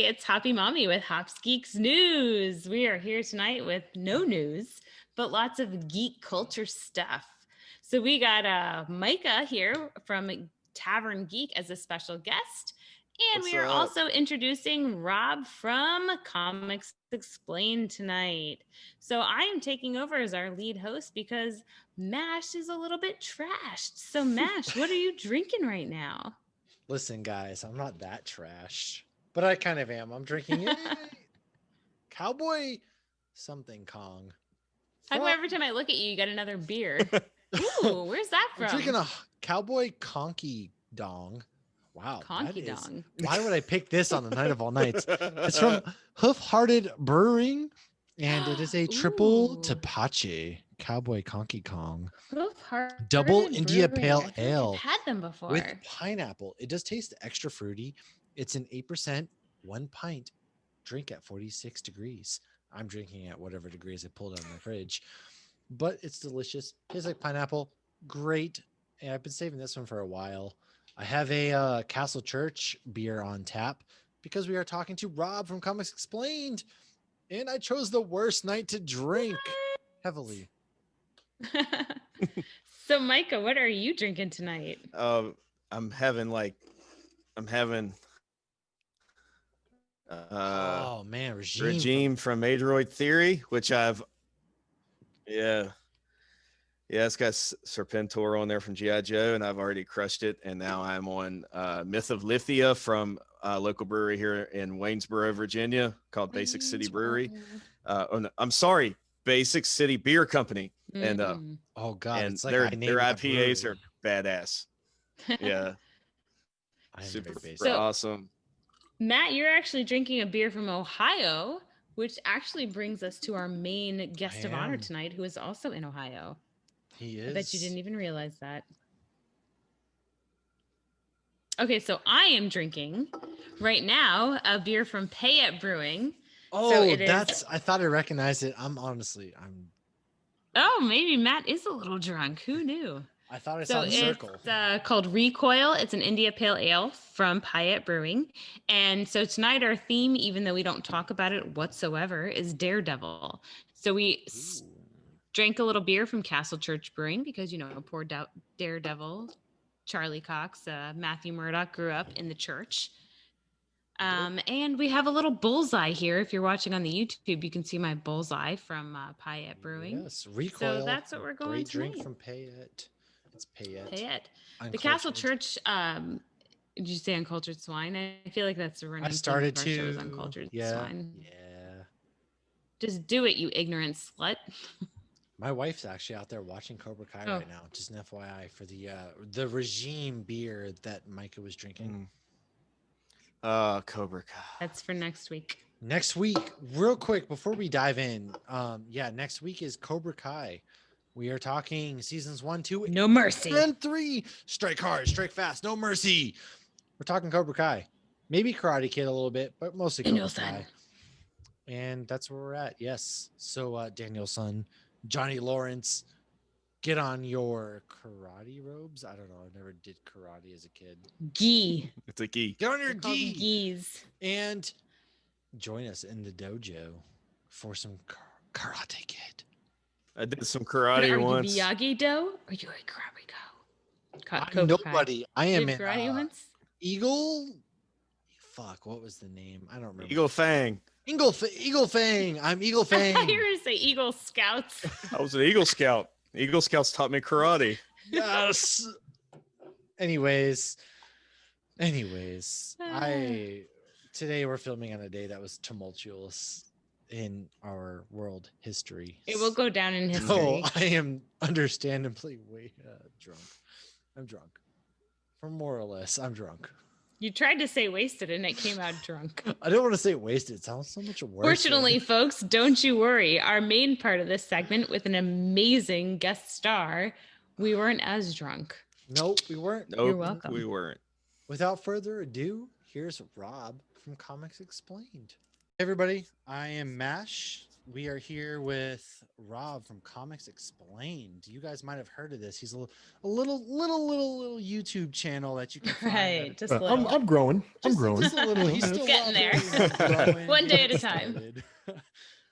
it's Hoppy Mommy with Hops Geeks News. We are here tonight with no news, but lots of geek culture stuff. So we got Micah here from Tavern Geek as a special guest. And What's we are up? also introducing Rob from Comics Explained tonight. So I am taking over as our lead host because Mash is a little bit trashed. So Mash, what are you drinking right now? Listen, guys, I'm not that trash, but I kind of am. I'm drinking a Cowboy something Kong. How come every time I look at you, you got another beer? Ooh, where's that from? I'm drinking a Cowboy Conky Dong. Wow, Conky Dong. Why would I pick this on the night of all nights? It's from Hoof Hearted Brewing, and it is a triple Tepache Cowboy Conky Kong. Double India Pale Ale. I've had them before. With pineapple. It does taste extra fruity. It's an 8%, 1 pint drink at 46 degrees. I'm drinking at whatever degrees I pulled out of my fridge. But it's delicious. Tastes like pineapple. Great. And I've been saving this one for a while. I have a Castle Church beer on tap because we are talking to Rob from Comics Explained. And I chose the worst night to drink heavily. So Micah, what are you drinking tonight? I'm having oh man, Regime from Adroid Theory, which it's got Serpentor on there from G.I. Joe, and I've already crushed it. And now I'm on Myth of Lithia from a local brewery here in Waynesboro, Virginia, called Basic City Brewery. I'm sorry, Basic City Beer Company. And oh god, and it's like their IPAs are badass. Yeah, super awesome. Matt, you're actually drinking a beer from Ohio, which actually brings us to our main guest of honor tonight, who is also in Ohio. He is. I bet you didn't even realize that. Okay, so I am drinking right now a beer from Payette Brewing. Oh, so I thought I recognized it. I'm Oh, maybe Matt is a little drunk. Who knew? I thought I saw the circle. It's called Recoil. It's an India Pale Ale from Payette Brewing. And so tonight our theme, even though we don't talk about it whatsoever, is Daredevil. So we drank a little beer from Castle Church Brewing because, poor Daredevil, Charlie Cox, Matthew Murdock grew up in the church. And we have a little bullseye here. If you're watching on the YouTube, you can see my bullseye from Payette Brewing. Yes, Recoil. So that's what we're going Great tonight. Drink from Payette. It's Payette. Uncultured. The Castle Church. Did you say Uncultured Swine? I feel like that's a running. I started theme of our show is Uncultured Swine. Yeah. Just do it, you ignorant slut. My wife's actually out there watching Cobra Kai right now. Just an FYI for the regime beer that Micah was drinking. Cobra Kai. That's for next week. Next week, real quick before we dive in, next week is Cobra Kai. We are talking seasons 1, 2, no mercy, and 3. Strike hard, strike fast, no mercy. We're talking Cobra Kai, maybe Karate Kid a little bit, but mostly Cobra Kai. And that's where we're at. Yes. So Danielson, Johnny Lawrence, get on your karate robes. I don't know. I never did karate as a kid. Gi. It's a gi. Get on your gi. Gis. And join us in the dojo for some Karate Kid. I did some karate once. Are you Miyagi-Do or are you a karate go? I'm nobody. I am in karate once? Eagle. Fuck, what was the name? I don't remember. Eagle Fang. Eagle Fang. I'm Eagle Fang. I thought you were going to say Eagle Scouts. I was an Eagle Scout. Eagle Scouts taught me karate. Yes. Anyways, today we're filming on a day that was tumultuous in our world history. It will go down in history. So I am understandably drunk. I'm drunk. For more or less, I'm drunk. You tried to say wasted and it came out drunk. I don't want to say wasted. It sounds so much worse. Fortunately, folks, don't you worry. Our main part of this segment with an amazing guest star, we weren't as drunk. Nope, we weren't. Nope, you're welcome. We weren't. Without further ado, here's Rob from Comics Explained. Hey everybody, I am Mash. we are here with Rob from Comics Explained. You guys might have heard of this. He's a little YouTube channel that you can find. Right, just a little. I'm growing. I'm growing. Just a little. He's still Getting there. growing, One day at a getting time. started.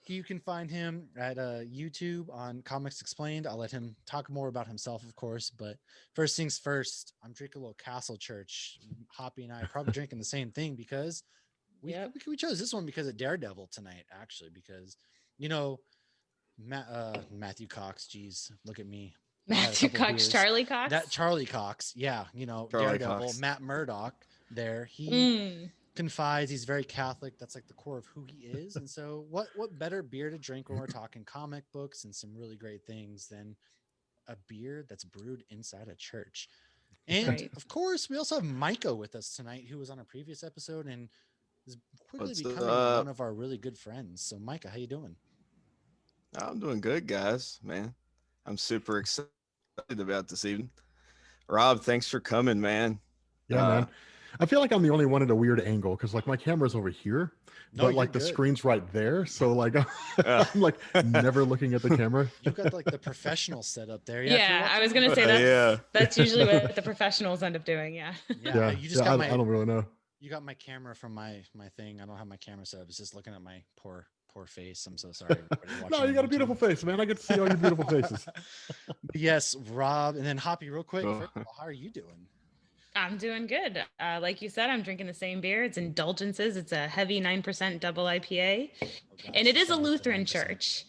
You can find him at YouTube on Comics Explained. I'll let him talk more about himself, of course. But first things first, I'm drinking a little Castle Church. Hoppy and I are probably drinking the same thing because we chose this one because of Daredevil tonight, actually, because Matthew Cox. Geez, look at me. Matthew Cox, Charlie Cox. That Charlie Cox, yeah, Charlie Daredevil, Cox. Matt Murdock. There, he confides. He's very Catholic. That's like the core of who he is. And so, what better beer to drink when we're talking comic books and some really great things than a beer that's brewed inside a church? And of course, we also have Micah with us tonight, who was on a previous episode and is quickly becoming one of our really good friends. So, Micah, how you doing? I'm doing good, guys. Man, I'm super excited about this evening. Rob, thanks for coming, man. Yeah, man. I feel like I'm the only one at a weird angle because like my camera's over here, but like the screen's right there. So like I'm like never looking at the camera. You got like the professional setup there. Yeah, I was gonna say that's usually what the professionals end up doing. Yeah. You just got I don't really know. You got my camera from my thing. I don't have my camera set up. It's just looking at my poor face. I'm so sorry. No, you got a beautiful face, man. I get to see all your beautiful faces. Yes, Rob, and then Hoppy, real quick. First of all, how are you doing? I'm doing good. Like you said, I'm drinking the same beer. It's Indulgences. It's a heavy 9% double IPA. And it is a Lutheran church.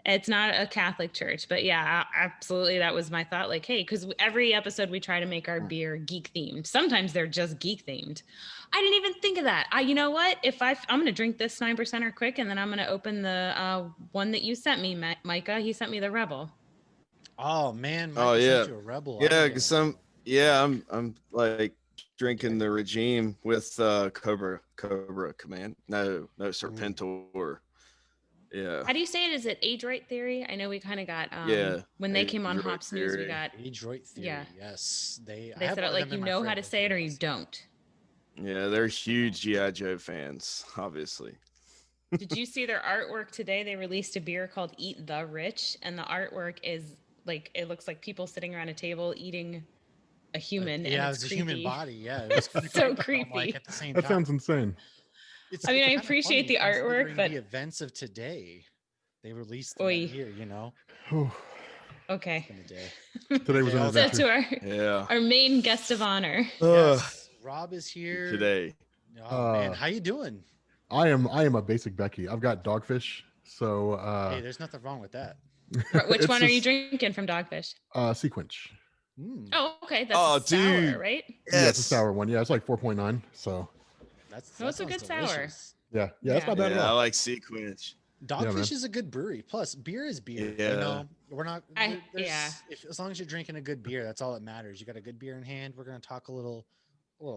It's not a Catholic church. But yeah, absolutely. That was my thought. Like, hey, because every episode we try to make our beer geek themed. Sometimes they're just geek themed. I didn't even think of that. You know what? I'm going to drink this 9%er quick, and then I'm going to open the one that you sent me, Micah. He sent me the Rebel. Oh, man. Micah sent you a Rebel. Yeah, because I'm like drinking the regime with Cobra Command. No Serpentor. Yeah. How do you say it? Is it Adroit Theory? I know we kind of got when they came on Hops News, we got Adroit Theory. Yeah. Yes. They said it like you know how to say it or you don't. Yeah, they're huge G.I. Joe fans, obviously. Did you see their artwork today? They released a beer called Eat the Rich, and the artwork is like it looks like people sitting around a table eating a human. Yeah, it's a human body. Yeah, it was so creepy. Like, at the same that sounds insane. I mean, I appreciate the artwork, but the events of today, they released them here. Okay. Today was an adventure. So to our main guest of honor. Yes, Rob is here today. Oh man, how you doing? I am a basic Becky. I've got Dogfish, so hey, there's nothing wrong with that. Which one are you drinking from Dogfish? Sequence. Oh, okay. That's sour, right? Yeah, it's a sour one. Yeah, it's like 4.9. So that's a good delicious. Sour. Yeah, that's not bad at all. I like Sequence. Dogfish is a good brewery. Plus, beer is beer. Yeah. We're not. As long as you're drinking a good beer, that's all that matters. You got a good beer in hand. We're gonna talk a little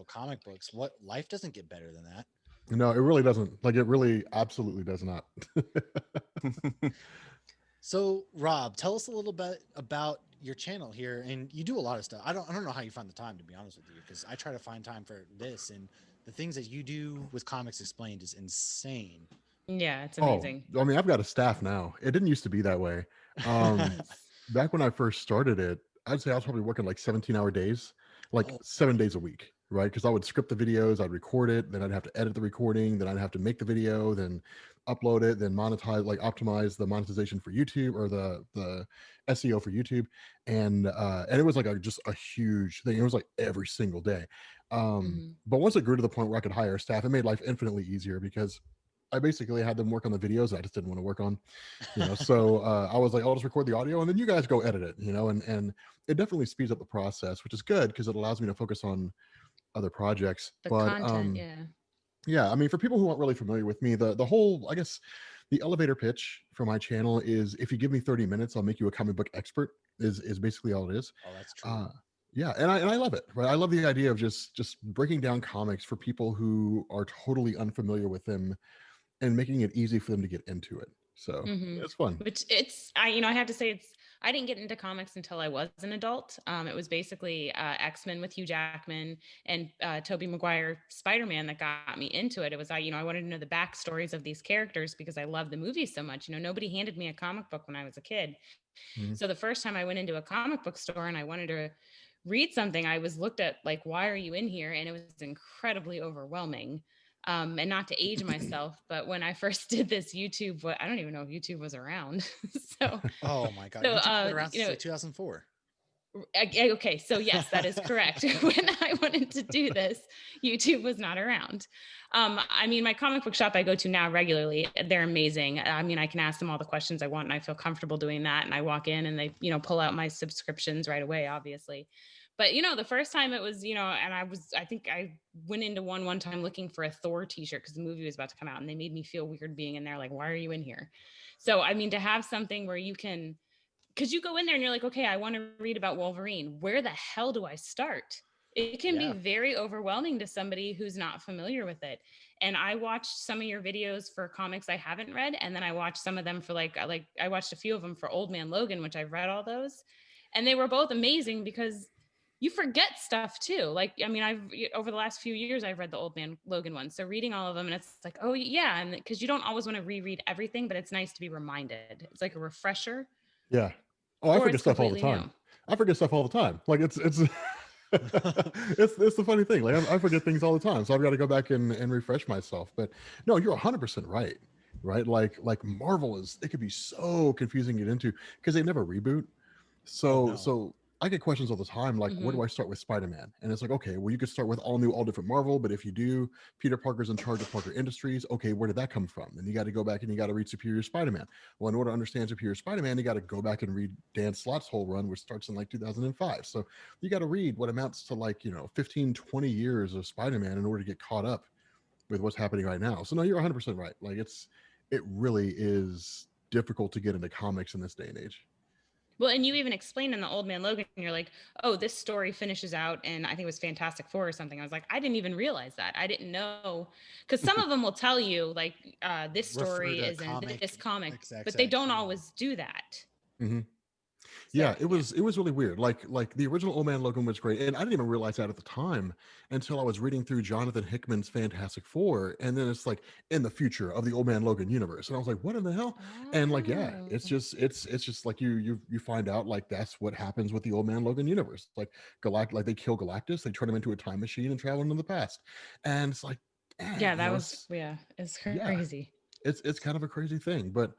comic books. What life doesn't get better than that. No, it really doesn't. Like, it really absolutely does not. So, Rob, tell us a little bit about your channel here. And you do a lot of stuff. I don't know how you find the time, to be honest with you, because I try to find time for this, and the things that you do with Comics Explained is insane. Yeah, it's amazing. I mean, I've got a staff now. It didn't used to be that way. Back when I first started it, I'd say I was probably working like 17-hour days, like 7 days a week, right? Because I would script the videos, I'd record it, then I'd have to edit the recording, then I'd have to make the video, then upload it, then monetize, like optimize the monetization for YouTube or the SEO for YouTube, and it was like just a huge thing. It was like every single day. But once it grew to the point where I could hire staff, it made life infinitely easier because I basically had them work on the videos I just didn't want to work on, so I was like, I'll just record the audio and then you guys go edit it, and it definitely speeds up the process, which is good because it allows me to focus on other projects. Content, yeah, I mean, for people who aren't really familiar with me, the whole, I guess, the elevator pitch for my channel is, if you give me 30 minutes, I'll make you a comic book expert, is basically all it is. Oh, that's true. Yeah, and I love it, right? I love the idea of just breaking down comics for people who are totally unfamiliar with them and making it easy for them to get into it. So it's fun. Which I have to say, it's I didn't get into comics until I was an adult. It was basically X-Men with Hugh Jackman and Tobey Maguire Spider-Man that got me into it. It was, I wanted to know the backstories of these characters because I love the movies so much. Nobody handed me a comic book when I was a kid. Mhm. So the first time I went into a comic book store and I wanted to read something, I was looked at like, why are you in here? And it was incredibly overwhelming. And not to age myself, but when I first did this YouTube, I don't even know if YouTube was around. so, Oh my God. so, YouTube's been around since like 2004. Okay, so yes, that is correct. When I wanted to do this, YouTube was not around. I mean, my comic book shop I go to now regularly, they're amazing. I mean, I can ask them all the questions I want and I feel comfortable doing that. And I walk in and they, pull out my subscriptions right away, obviously. But, the first time it was, and I think I went into one time looking for a Thor t-shirt because the movie was about to come out and they made me feel weird being in there. Like, why are you in here? So, I mean, to have something where you can, because you go in there and you're like, okay, I want to read about Wolverine. Where the hell do I start? It can be very overwhelming to somebody who's not familiar with it. And I watched some of your videos for comics I haven't read, and then I watched some of them for like I watched a few of them for Old Man Logan, which I've read all those, and they were both amazing because you forget stuff too. Like, I mean, I've over the last few years I've read the Old Man Logan one, so reading all of them, and it's like, oh yeah, and because you don't always want to reread everything, but it's nice to be reminded. It's like a refresher. Yeah. Oh, I Or forget it's stuff all the completely time. new. I forget stuff all the time. Like it's it's the funny thing. Like I forget things all the time, so I've got to go back and refresh myself. But no, you're 100% right. Right? Like Marvel it could be so confusing to get into because they never reboot. Oh So no. so I get questions all the time, like, where do I start with Spider-Man? And it's like, okay, well, you could start with all new, all different Marvel, but if you do, Peter Parker's in charge of Parker Industries. Okay, where did that come from? Then you got to go back and you got to read Superior Spider-Man. Well, in order to understand Superior Spider-Man, you got to go back and read Dan Slott's whole run, which starts in like 2005. So you got to read what amounts to like, 15, 20 years of Spider-Man in order to get caught up with what's happening right now. So no, you're 100% right. Like it really is difficult to get into comics in this day and age. Well, and you even explained in the Old Man Logan, you're like, oh, this story finishes out, and I think it was Fantastic Four or something. I was like, I didn't even realize that. I didn't know, because some of them will tell you like this story is in this comic, but they don't always do that. Mm-hmm. So, Yeah, it was really weird. Like the original Old Man Logan was great, and I didn't even realize that at the time until I was reading through Jonathan Hickman's Fantastic Four, and then it's like in the future of the Old Man Logan universe, and I was like, what in the hell? And like, yeah, it's just like you find out like that's what happens with the Old Man Logan universe. Like like they kill Galactus, they turn him into a time machine and travel into the past, and it's like, yeah, that was it's crazy. It's kind of a crazy thing, but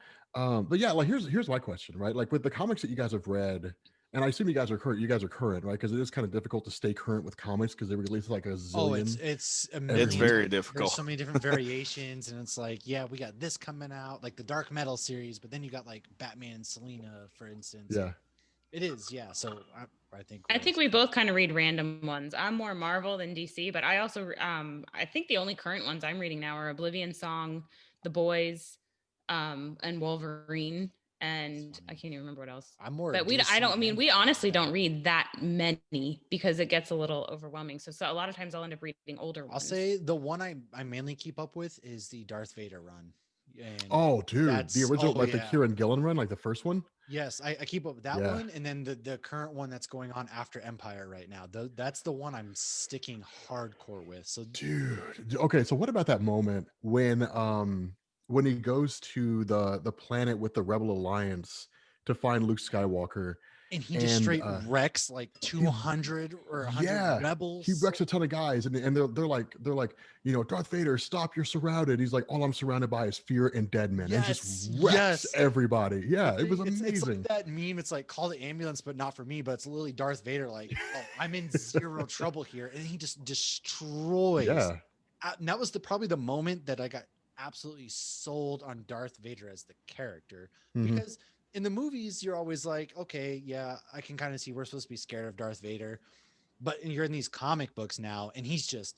yeah, like here's my question, right? Like with the comics that you guys have read, and I assume you guys are current, right? Because it is kind of difficult to stay current with comics because they release like a zillion. It's It's very difficult. There's so many different variations, and it's like, yeah, we got this coming out, like the Dark Metal series, but then you got like Batman and Selena, for instance. Yeah, it is. Yeah, so I think we both kind of read random ones. I'm more Marvel than DC, but I also I think the only current ones I'm reading now are Oblivion Song, The Boys, and Wolverine, and I can't even remember what else. I'm more. But we honestly don't read that many because it gets a little overwhelming. So a lot of times I'll end up reading older ones. I'll say the one I mainly keep up with is the Darth Vader run. And oh, dude, the original, the Kieran Gillen run, like the first one. Yes, I keep up with that one, and then the current one that's going on after Empire right now. That's the one I'm sticking hardcore with. So, dude, okay, so what about that moment when he goes to the planet with the Rebel Alliance to find Luke Skywalker? And he just straight wrecks like 200 or 100 rebels. He wrecks a ton of guys, and they're like, Darth Vader, stop! You're surrounded. He's like, all I'm surrounded by is fear and dead men, and just wrecks everybody. Yeah, it was amazing. It's like that meme. It's like, call the ambulance, but not for me. But it's literally Darth Vader, like, oh, I'm in zero trouble here, and he just destroys. Yeah, and that was probably the moment that I got absolutely sold on Darth Vader as the character, because in the movies, you're always like, okay, yeah, I can kind of see we're supposed to be scared of Darth Vader, but you're in these comic books now, and he's just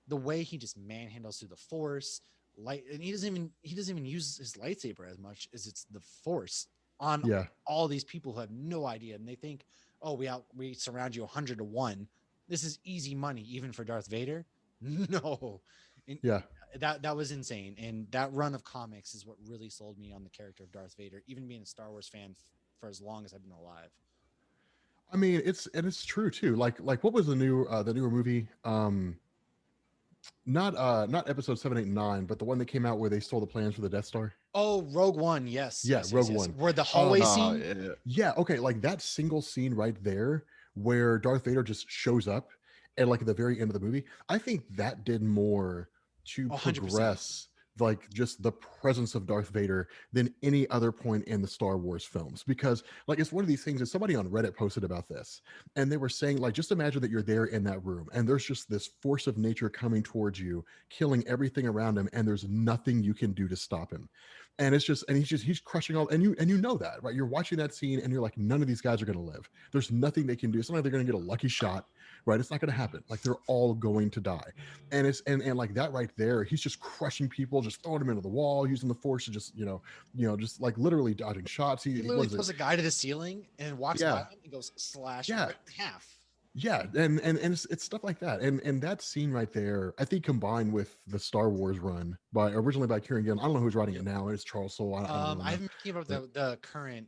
the way he just manhandles through the Force, and he doesn't even use his lightsaber as much as it's the Force on all these people who have no idea, and they think, oh, we surround you 100 to 1. This is easy money, even for Darth Vader. No, that was insane, and that run of comics is what really sold me on the character of Darth Vader. Even being a Star Wars fan for as long as I've been alive. I mean, it's true too. Like what was the newer movie? Not episode 7, 8, and 9, but the one that came out where they stole the plans for the Death Star. Oh, Rogue One. Yes. Yeah, yes, Rogue yes. One. Where the hallway Oh, scene. yeah. Yeah, okay, like that single scene right there where Darth Vader just shows up and like at the very end of the movie, I think that did more to 100%. progress like just the presence of Darth Vader than any other point in the Star Wars films, because like it's one of these things that somebody on Reddit posted about this, and they were saying like, just imagine that you're there in that room and there's just this force of nature coming towards you, killing everything around him, and there's nothing you can do to stop him. And it's just, and he's crushing all, and you know that, right? You're watching that scene and you're like, none of these guys are going to live. There's nothing they can do. It's not like they're going to get a lucky shot, right? It's not going to happen. Like they're all going to die. And it's, and like that right there, he's just crushing people, just throwing them into the wall, using the force to just, just like literally dodging shots. He literally pulls a guy to the ceiling and walks by him and goes slash right in half. Yeah, and it's stuff like that, and that scene right there, I think combined with the Star Wars run originally by Kieran Gillen. I don't know who's writing it now. It's Charles Soule. I don't know. I haven't been about the current,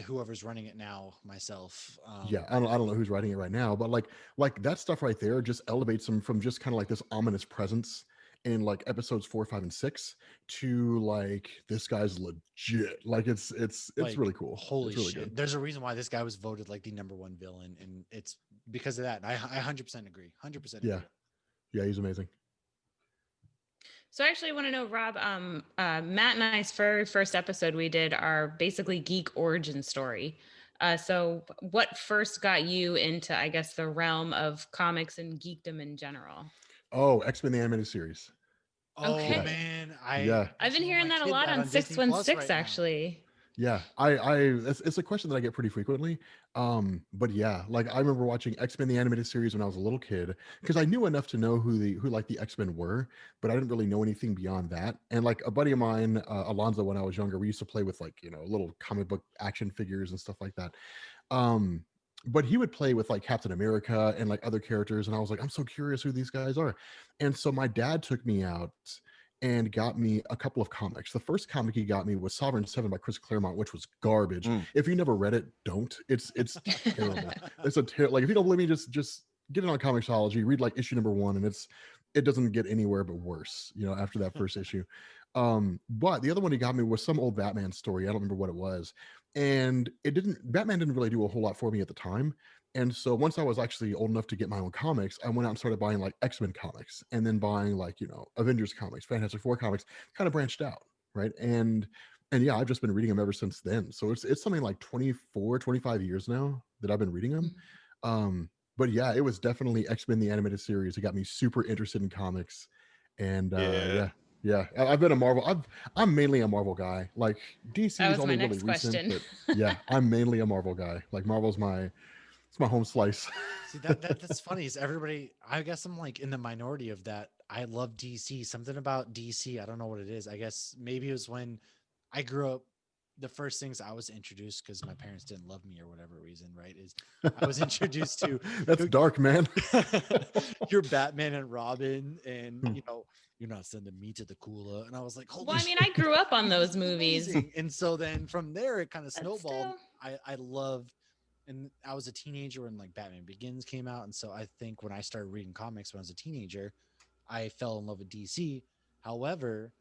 whoever's running it now myself. Yeah, I don't know who's writing it right now, but like that stuff right there just elevates them from just kind of like this ominous presence in like episodes 4, 5, and 6 to like this guy's legit. Like it's like, really cool. Holy really shit! Good. There's a reason why this guy was voted like the number 1 villain, and it's because of that. I 100% agree. 100%. Yeah, he's amazing. So I actually want to know, Rob, Matt and I's very first episode we did are basically geek origin story. So what first got you into, I guess, the realm of comics and geekdom in general? Oh, X-Men the animated series. Oh okay. Man, I've been hearing that a lot on 616 right actually. Yeah, it's a question that I get pretty frequently. But yeah, like I remember watching X-Men the animated series when I was a little kid, because I knew enough to know who the X-Men were, but I didn't really know anything beyond that. And like a buddy of mine, Alonzo, when I was younger, we used to play with like, little comic book action figures and stuff like that. But he would play with like Captain America and like other characters, and I was like, I'm so curious who these guys are. And so my dad took me out and got me a couple of comics. The first comic he got me was Sovereign 7 by Chris Claremont, which was garbage. If you never read it, don't. It's terrible. It's like if you don't believe me, just get it on Comixology, read like issue number 1, and it doesn't get anywhere but worse, after that first issue. But the other one he got me was some old Batman story. I don't remember what it was. And Batman didn't really do a whole lot for me at the time. And so once I was actually old enough to get my own comics, I went out and started buying like X-Men comics, and then buying like, Avengers comics, Fantastic Four comics, kind of branched out. Right. And yeah, I've just been reading them ever since then. So it's something like 24, 25 years now that I've been reading them. But yeah, it was definitely X-Men the animated series. It got me super interested in comics. And yeah, I've been a Marvel. I'm mainly a Marvel guy. Like DC is only really recent, but yeah, I'm mainly a Marvel guy. Like Marvel's it's my home slice. See, that's funny. Is everybody? I guess I'm like in the minority of that. I love DC. Something about DC. I don't know what it is. I guess maybe it was when I grew up. The first things I was introduced, because my parents didn't love me or whatever reason, right? Is I was introduced to that's dark, man. You're Batman and Robin, and you're not sending me to the cooler. And I was like, well, I mean, I grew up on those movies. Amazing. And so then from there, it kind of snowballed. I love, and I was a teenager when like Batman Begins came out. And so I think when I started reading comics when I was a teenager, I fell in love with DC. However,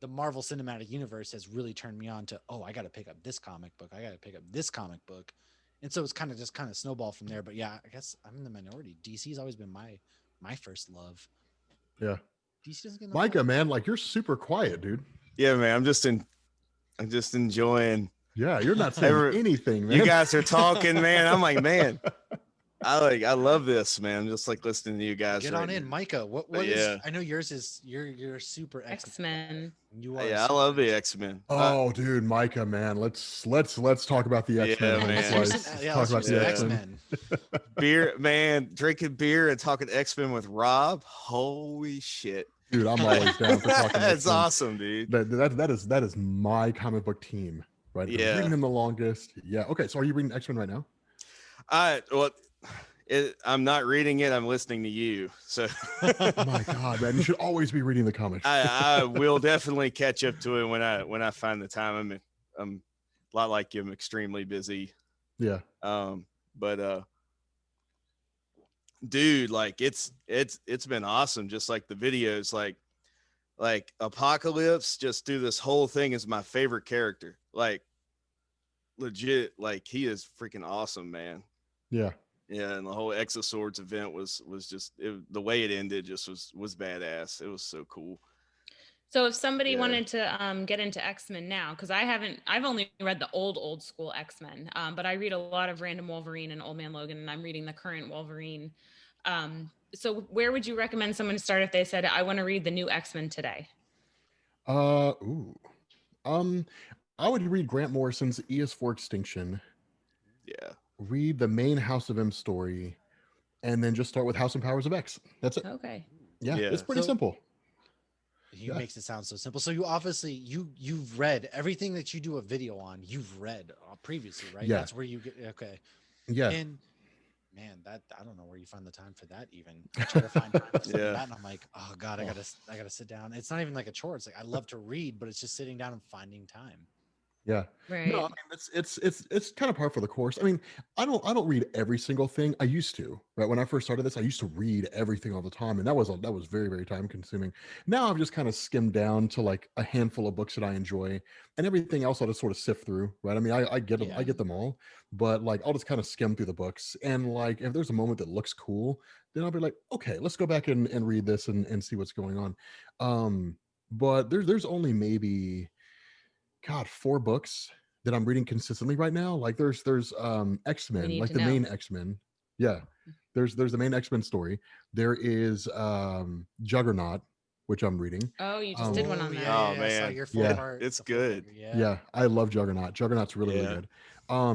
the Marvel Cinematic Universe has really turned me on to, I got to pick up this comic book. I got to pick up this comic book. And so it's kind of snowballed from there. But yeah, I guess I'm in the minority. DC's always been my first love. Yeah. DC doesn't get Micah, man, like you're super quiet, dude. Yeah, man. I'm just enjoying. Yeah, you're not saying anything, man. You guys are talking, man. I'm like, man, I love this, man. I'm just like listening to you guys. Get on in, Micah. What is? I know yours is you're super X-Men. You are. Yeah, I love the X-Men. Oh, dude, Micah, man. Let's talk about the X-Men. Yeah, man. Let's talk about the X-Men. Beer, man, drinking beer and talking X-Men with Rob. Holy shit. Dude, I'm always down for talking. That's awesome, dude. That is my comic book team, right? Yeah. Reading them the longest. Yeah. Okay. So are you reading X-Men right now? I'm not reading it. I'm listening to you. So, oh my God, man, you should always be reading the comics. I will definitely catch up to it when I find the time. I'm a lot like you. I'm extremely busy. Yeah. But dude, like it's been awesome. Just like the videos, like Apocalypse just do this whole thing as my favorite character. Like legit, like he is freaking awesome, man. Yeah. Yeah, and the whole Exoswords event was just the way it ended just was badass. It was so cool. So if somebody Yeah. wanted to get into X-Men now, because I've only read the old school X-Men, but I read a lot of Random Wolverine and Old Man Logan, and I'm reading the current Wolverine. So where would you recommend someone to start if they said, I want to read the new X-Men today? Ooh. I would read Grant Morrison's ES4 Extinction. Yeah. Read the main House of M story, and then just start with House and Powers of X. That's it. Okay. Yeah, Yeah. it's pretty simple. He makes it sound so simple. So you obviously you've read everything that you do a video on. You've read previously, right? Yeah. That's where you get okay. Yeah. And man, that I don't know where you find the time for that. Even I try to find time for something Yeah. that, and I'm like, oh god, I gotta sit down. It's not even like a chore. It's like I love to read, but it's just sitting down and finding time. Yeah. Right. No, I mean it's kind of par for the course. I mean, I don't read every single thing. I used to, right? When I first started this, I used to read everything all the time, and that was very, very time consuming. Now I've just kind of skimmed down to like a handful of books that I enjoy, and everything else I'll just sort of sift through, right? I mean, I get them, Yeah. I get them all, but like I'll just kind of skim through the books, and like if there's a moment that looks cool, then I'll be like, okay, let's go back and read this and see what's going on. But there's only maybe, God, 4 books that I'm reading consistently right now. Like there's We X-Men, need like to the know. main X-Men. Yeah. There's the main X-Men story. There is Juggernaut, which I'm reading. Oh, you just did one on that. Oh, I saw man. your Yeah. full It's the full good. cover, Yeah, I love Juggernaut. Juggernaut's really Yeah. good.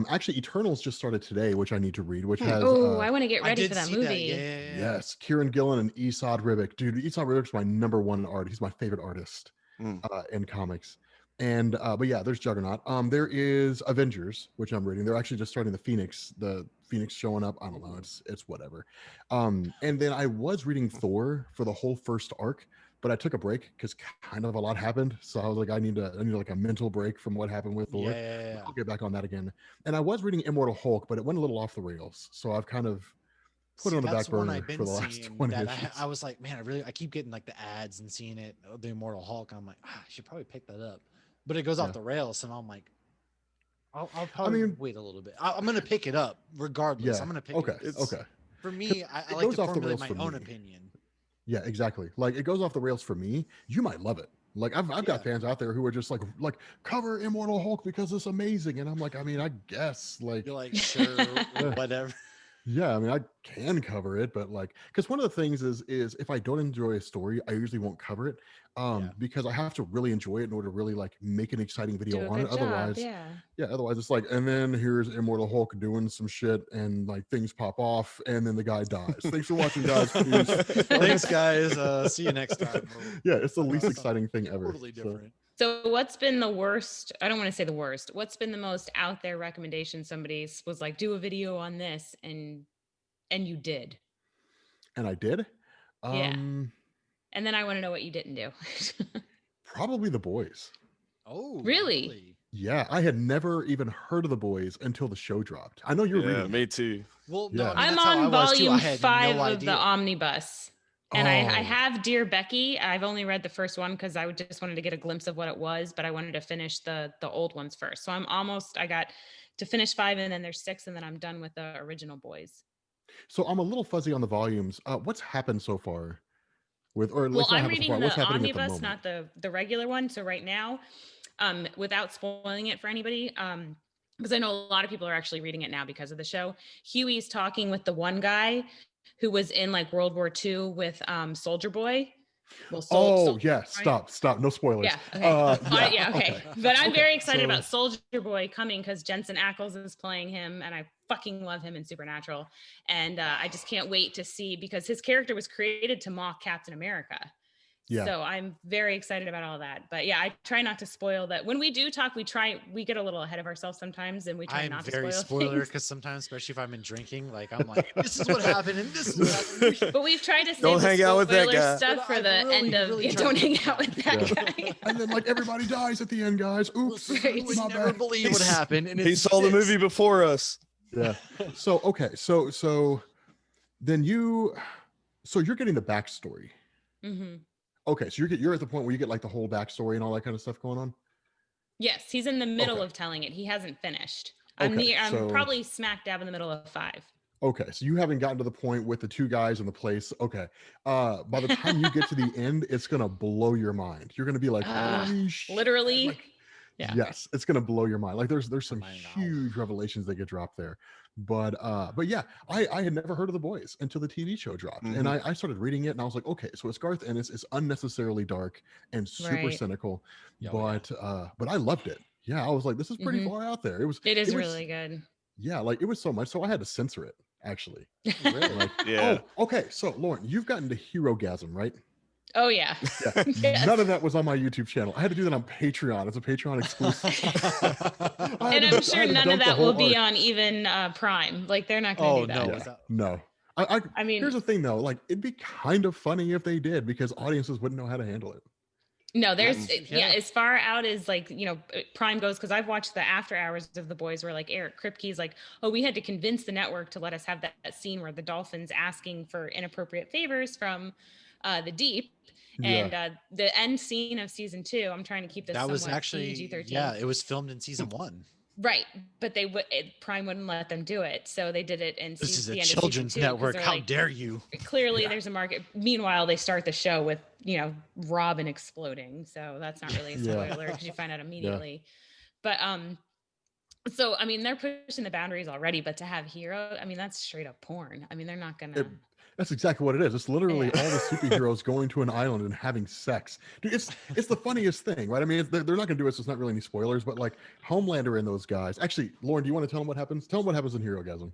Actually Eternals just started today, which I need to read, which has Oh, I want to get I ready did for that see movie. that. Yeah. yes, Kieran Gillen and Esad Ribic. Dude, Esad Ribic's my #1 artist. He's my favorite artist in comics. And but yeah, there's Juggernaut. There is Avengers, which I'm reading. They're actually just starting the Phoenix showing up. I don't know, it's whatever. And then I was reading Thor for the whole first arc, but I took a break because kind of a lot happened. So I was like, I need like a mental break from what happened with Thor. Yeah. I'll get back on that again. And I was reading Immortal Hulk, but it went a little off the rails. So I've kind of put it on the back that's one burner I've been for the last seeing 20 that issues. I was like, man, I keep getting like the ads and seeing it, the Immortal Hulk. And I'm like, I should probably pick that up, but it goes off Yeah. the rails, and I'm like, I'll probably wait a little bit. I'm gonna pick it up regardless. Yeah. I'm gonna pick Okay. it up. Okay. For me, I it like goes to off the formulate rails my for own me. opinion. Yeah, exactly. Like it goes off the rails for me. You might love it. Like I've got Yeah. fans out there who are just like cover Immortal Hulk because it's amazing, and I'm like, I mean, I guess like You're like, sure, whatever. yeah, I mean, I can cover it, but like, because one of the things is if I don't enjoy a story, I usually won't cover it, Yeah. because I have to really enjoy it in order to really like make an exciting Do video a on good it. job. Otherwise, Yeah. otherwise it's like, and then here's Immortal Hulk doing some shit, and like things pop off, and then the guy dies. Thanks for watching, guys. Peace. Thanks, guys. See you next time. Yeah, it's the least Something exciting thing ever. Totally So, different. So what's been the worst? I don't want to say the worst. What's been the most out there recommendation somebody was like, do a video on this, and you did? and I did. Yeah. And then I want to know what you didn't do. Probably The Boys. Oh, Really? Yeah, I had never even heard of The Boys until the show dropped. I know you're Yeah, reading. me too. Well, Yeah. no, I mean, I'm that's how I on was too. I volume had 5 no of idea. the omnibus. And I Oh. have Dear Becky. I've only read the first one because I just wanted to get a glimpse of what it was, but I wanted to finish the old ones first. So I got to finish 5, and then there's 6, and then I'm done with the original Boys. So I'm a little fuzzy on the volumes. What's happened so far with, or at Well, least not I'm happened so reading far. What's the happening at the omnibus, moment? not the regular one. So right now, without spoiling it for anybody, because I know a lot of people are actually reading it now because of the show. Huey's talking with the one guy who was in like World War II with Soldier Boy. Well, Yeah, Boy. stop. No spoilers. Yeah. Okay. Yeah, Okay. But I'm very excited so- about Soldier Boy coming because Jensen Ackles is playing him, and I fucking love him in Supernatural. And I just can't wait to see, because his character was created to mock Captain America. Yeah. So I'm very excited about all that. But yeah, I try not to spoil that. When we do talk, we get a little ahead of ourselves sometimes, and we try I'm not to very spoil spoiler things. because sometimes, especially if I'm in drinking, like I'm like, this is what happened and this is what happened. But we've tried to save Don't the hang out with that spoiler guy. stuff But for I've the end of. really tried Don't to hang keep out with that Yeah. guy. And then like everybody dies at the end, guys. Oops. Listen, you would My never bad. believe what happened. And He it's saw the this. movie before us. Yeah. So okay. So then you're getting the backstory. Hmm. Okay. So you're at the point where you get like the whole backstory and all that kind of stuff going on. Yes, he's in the middle Okay. of telling it. He hasn't finished. Okay, I'm so- probably smack dab in the middle of 5. Okay, so you haven't gotten to the point with the two guys in the place. Okay, by the time you get to the end, it's gonna blow your mind. You're gonna be like, holy shit! Literally. Like, Yeah. yes, it's gonna blow your mind. Like, there's some Mine now. huge revelations that get dropped there. But yeah, I had never heard of The Boys until the TV show dropped, and I started reading it, and I was like, okay, so it's Garth Ennis. It's unnecessarily dark and super Right. cynical, Oh, but I loved it. Yeah, I was like, this is pretty Mhm. far out there. It is was- really good. Yeah, like it was so much, so I had to censor it actually. Really? Like, Yeah. oh, okay. So Lauren, you've gotten to Hero-gasm, right? Oh yeah. Yeah. Yes. None of that was on my YouTube channel. I had to do that on Patreon. It's a Patreon exclusive. And I'm sure none of that will be on even Prime. Like they're not going to Oh, do that. no. Yeah, was that- no. I mean, Here's the thing though, like it'd be kind of funny if they did because audiences wouldn't know how to handle it. no, there's Yeah. as far out as like, Prime goes, because I've watched the after hours of The Boys where like Eric Kripke's like, oh, we had to convince the network to let us have that scene where the dolphin's asking for inappropriate favors from the deep. And the end scene of season 2, I'm trying to keep this That was somewhat actually, PG-13. yeah, it was filmed in season 1. Right, but Prime wouldn't let them do it, so they did it in This is the a end children's of season 2, 'cause network. they're How like, dare you? clearly there's a market. Meanwhile, they start the show with Robin exploding, so that's not really a Yeah. spoiler because you find out immediately. But so I mean they're pushing the boundaries already, but to have Hero, I mean that's straight up porn. I mean they're not gonna. That's exactly what it is. It's literally Yeah. all the superheroes going to an island and having sex. Dude, it's the funniest thing, right? I mean, they're not going to do it, so it's not really any spoilers, but like Homelander and those guys. Actually, Lauren, do you want to tell them what happens? Tell them what happens in Hero-gasm.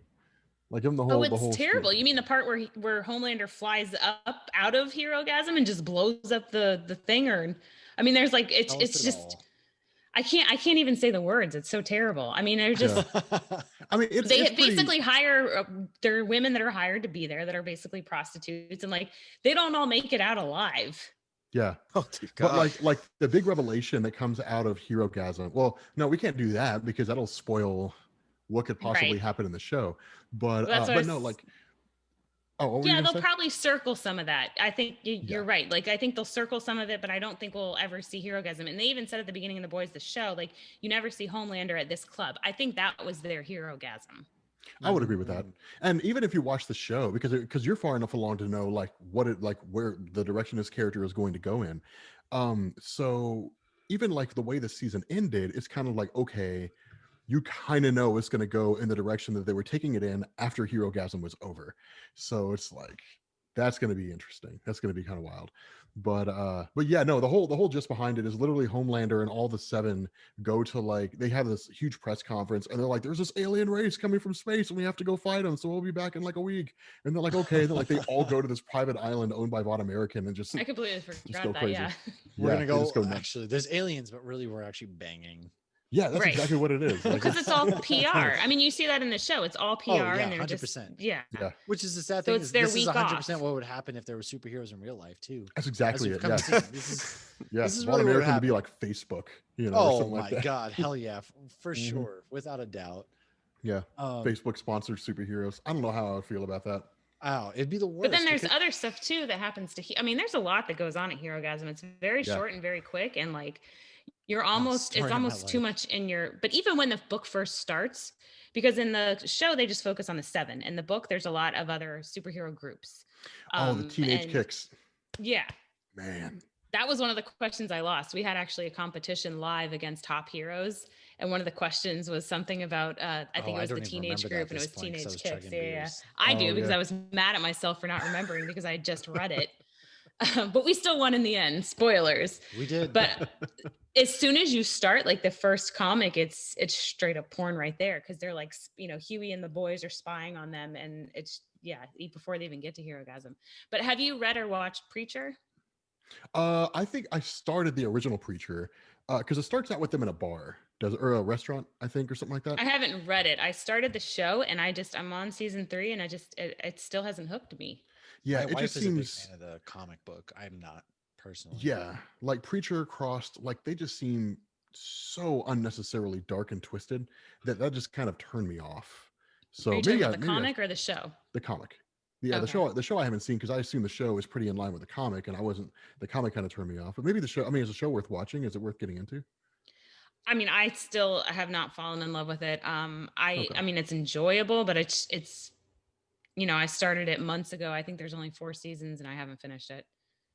Like, give them the whole. It's the whole terrible. story. You mean the part where Homelander flies up out of Hero-gasm and just blows up the thing? Or, I mean, there's like it's just. I can't even say the words. It's so terrible. I mean, they're just. I mean, They it's pretty- basically hire. There are women that are hired to be there that are basically prostitutes, and like they don't all make it out alive. Yeah. Oh, dear God. But like the big revelation that comes out of Hero-gasm. Well, no, we can't do that because that'll spoil what could possibly Right. happen in the show. But That's what I but no, was- like. Oh, what were you Yeah, gonna they'll say? probably circle some of that. I think you're Yeah. right. Like, I think they'll circle some of it, but I don't think we'll ever see Hero-gasm. And they even said at the beginning of The Boys, the show, like, you never see Homelander at this club. I think that was their Hero-gasm. I would agree with that. And even if you watch the show, because you're far enough along to know like where the direction this character is going to go in. So even like the way the season ended, it's kind of like, okay, you kind of know it's going to go in the direction that they were taking it in after Hero-gasm was over. So it's like that's going to be interesting. That's going to be kind of wild. But yeah, no, the whole gist behind it is literally Homelander and all the 7 go to like they have this huge press conference and they're like, there's this alien race coming from space and we have to go fight them. So we'll be back in like a week. And they're like, okay. And then like they all go to this private island owned by Vought American and just I completely go forgot that. crazy. Yeah. We're Yeah, going they to just go, nuts. actually, there's aliens, but really we're actually banging. Yeah, that's Right. exactly what it is. Like, Because it's all PR. I mean, you see that in the show. It's all PR. Oh, yeah, and they're 100%. just, yeah. yeah, Which is the sad So thing. it's Is their this is week 100% off. what would happen if there were superheroes in real life, too. that's As exactly we've it. come Yeah, to see. This is, yeah. this is Vought really what American would be happened. like Facebook, or oh something my like that. God. Hell yeah. For Mhm. sure. Without a doubt. Yeah, Um, Facebook sponsored superheroes. I don't know how I would feel about that. Oh, it'd be the worst. But then there's because- other stuff too that happens to. I mean, there's a lot that goes on at Hero-gasm. It's very Yeah. short and very quick, and like you're story almost. It's of my almost too life. much in your. But even when the book first starts, because in the show they just focus on the 7. In the book, there's a lot of other superhero groups. Oh, the teenage and- kicks, Yeah, man. that was one of the questions I lost. We had actually a competition live against Top Heroes, and one of the questions was something about I think it was the teenage group, and it was teenage kicks. Yeah. I do Oh, because yeah. I was mad at myself for not remembering because I had just read it. But we still won in the end. Spoilers. We did. But as soon as you start, like the first comic, it's straight up porn right there because they're like, Huey and the boys are spying on them, and it's before they even get to Hero-gasm. But have you read or watched Preacher? I think I started the original Preacher because it starts out with them in a bar, or a restaurant, I think, or something like that. I haven't read it. I started the show and I'm on season 3 and it still hasn't hooked me. Yeah, My it wife just is a big seems. fan of the comic book. I'm not personally. Yeah, like Preacher crossed, like they just seem so unnecessarily dark and twisted that just kind of turned me off. Are So you talking maybe about the comic or the show? the comic. Yeah, Okay. the show I haven't seen because I assume the show is pretty in line with the comic, and I wasn't. The comic kind of turned me off, but maybe the show. I mean, is the show worth watching? Is it worth getting into? I mean, I still have not fallen in love with it. Okay. I mean, it's enjoyable, but it's I started it months ago. I think there's only 4 seasons and I haven't finished it.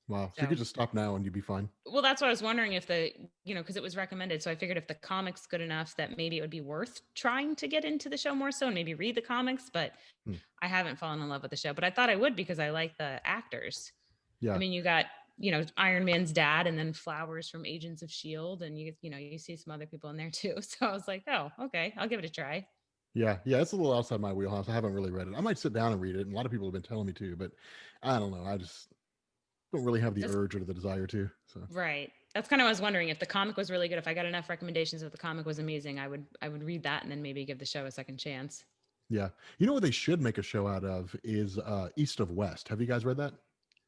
Wow. So you So, could just stop now and you'd be fine. well, that's what I was wondering if because it was recommended. So I figured if the comic's good enough that maybe it would be worth trying to get into the show more so and maybe read the comics, but Hmm. I haven't fallen in love with the show, but I thought I would because I like the actors. Yeah. I mean, you got, Iron Man's dad and then Flowers from Agents of S.H.I.E.L.D. and you see some other people in there too. So I was like, oh, okay, I'll give it a try. Yeah. It's a little outside my wheelhouse. I haven't really read it. I might sit down and read it, and a lot of people have been telling me to, but I don't know. I just don't really have the urge or the desire to. So Right. That's kind of what I was wondering if the comic was really good. If I got enough recommendations if the comic was amazing, I would read that and then maybe give the show a second chance. yeah. You know what they should make a show out of is East of West. Have you guys read that?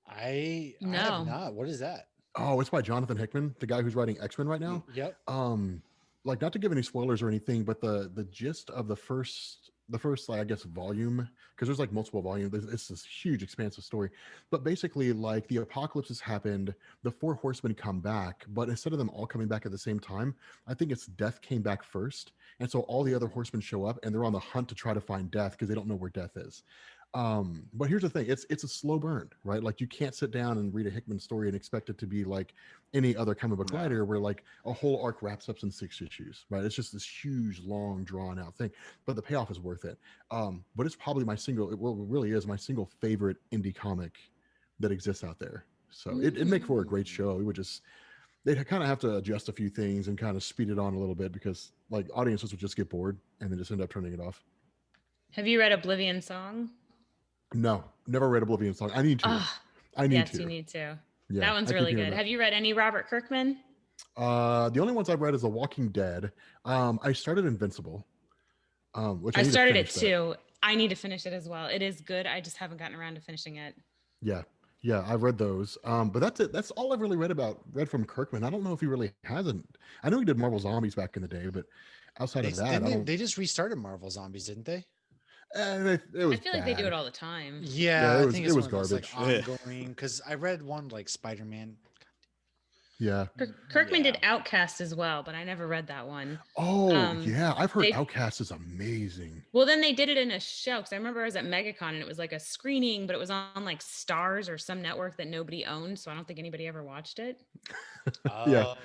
I No. have not. What is that? Oh, it's by Jonathan Hickman, the guy who's writing X-Men right now. Yep. Like not to give any spoilers or anything, but the gist of the first like, I guess volume, because there's like multiple volumes. It's this huge expansive story. But basically, like the apocalypse has happened, the 4 horsemen come back, but instead of them all coming back at the same time, I think it's Death came back first. And so all the other horsemen show up and they're on the hunt to try to find Death because they don't know where Death is. But here's the thing, it's a slow burn, right? Like you can't sit down and read a Hickman story and expect it to be like any other comic book writer where like a whole arc wraps up in 6 issues, right? It's just this huge, long, drawn out thing, but the payoff is worth it. But it's probably it really is my single favorite indie comic that exists out there. So it'd make for a great show. They'd kind of have to adjust a few things and kind of speed it on a little bit because like audiences would just get bored and then just end up turning it off. Have you read Oblivion Song? No, never read Oblivion Song. I need to. Yes, you need to. Yeah, that one's really good. Have you read any Robert Kirkman? The only ones I've read is The Walking Dead. I started Invincible, which I started it too. I need to finish it as well. It is good. I just haven't gotten around to finishing it. Yeah, I've read those. But that's it. That's all I've really read from Kirkman. I don't know if he really hasn't. I know he did Marvel Zombies back in the day, but outside of that, they just restarted Marvel Zombies, didn't they? It was I feel like they do it all the time. Yeah, I think it was garbage. Like ongoing, because I read one like Spider-Man. Yeah. Kirkman did Outcast as well, but I never read that one. Oh, yeah. I've heard Outcast is amazing. Well, then they did it in a show, because I remember I was at MegaCon and it was like a screening, but it was on like Stars or some network that nobody owned, so I don't think anybody ever watched it. Yeah,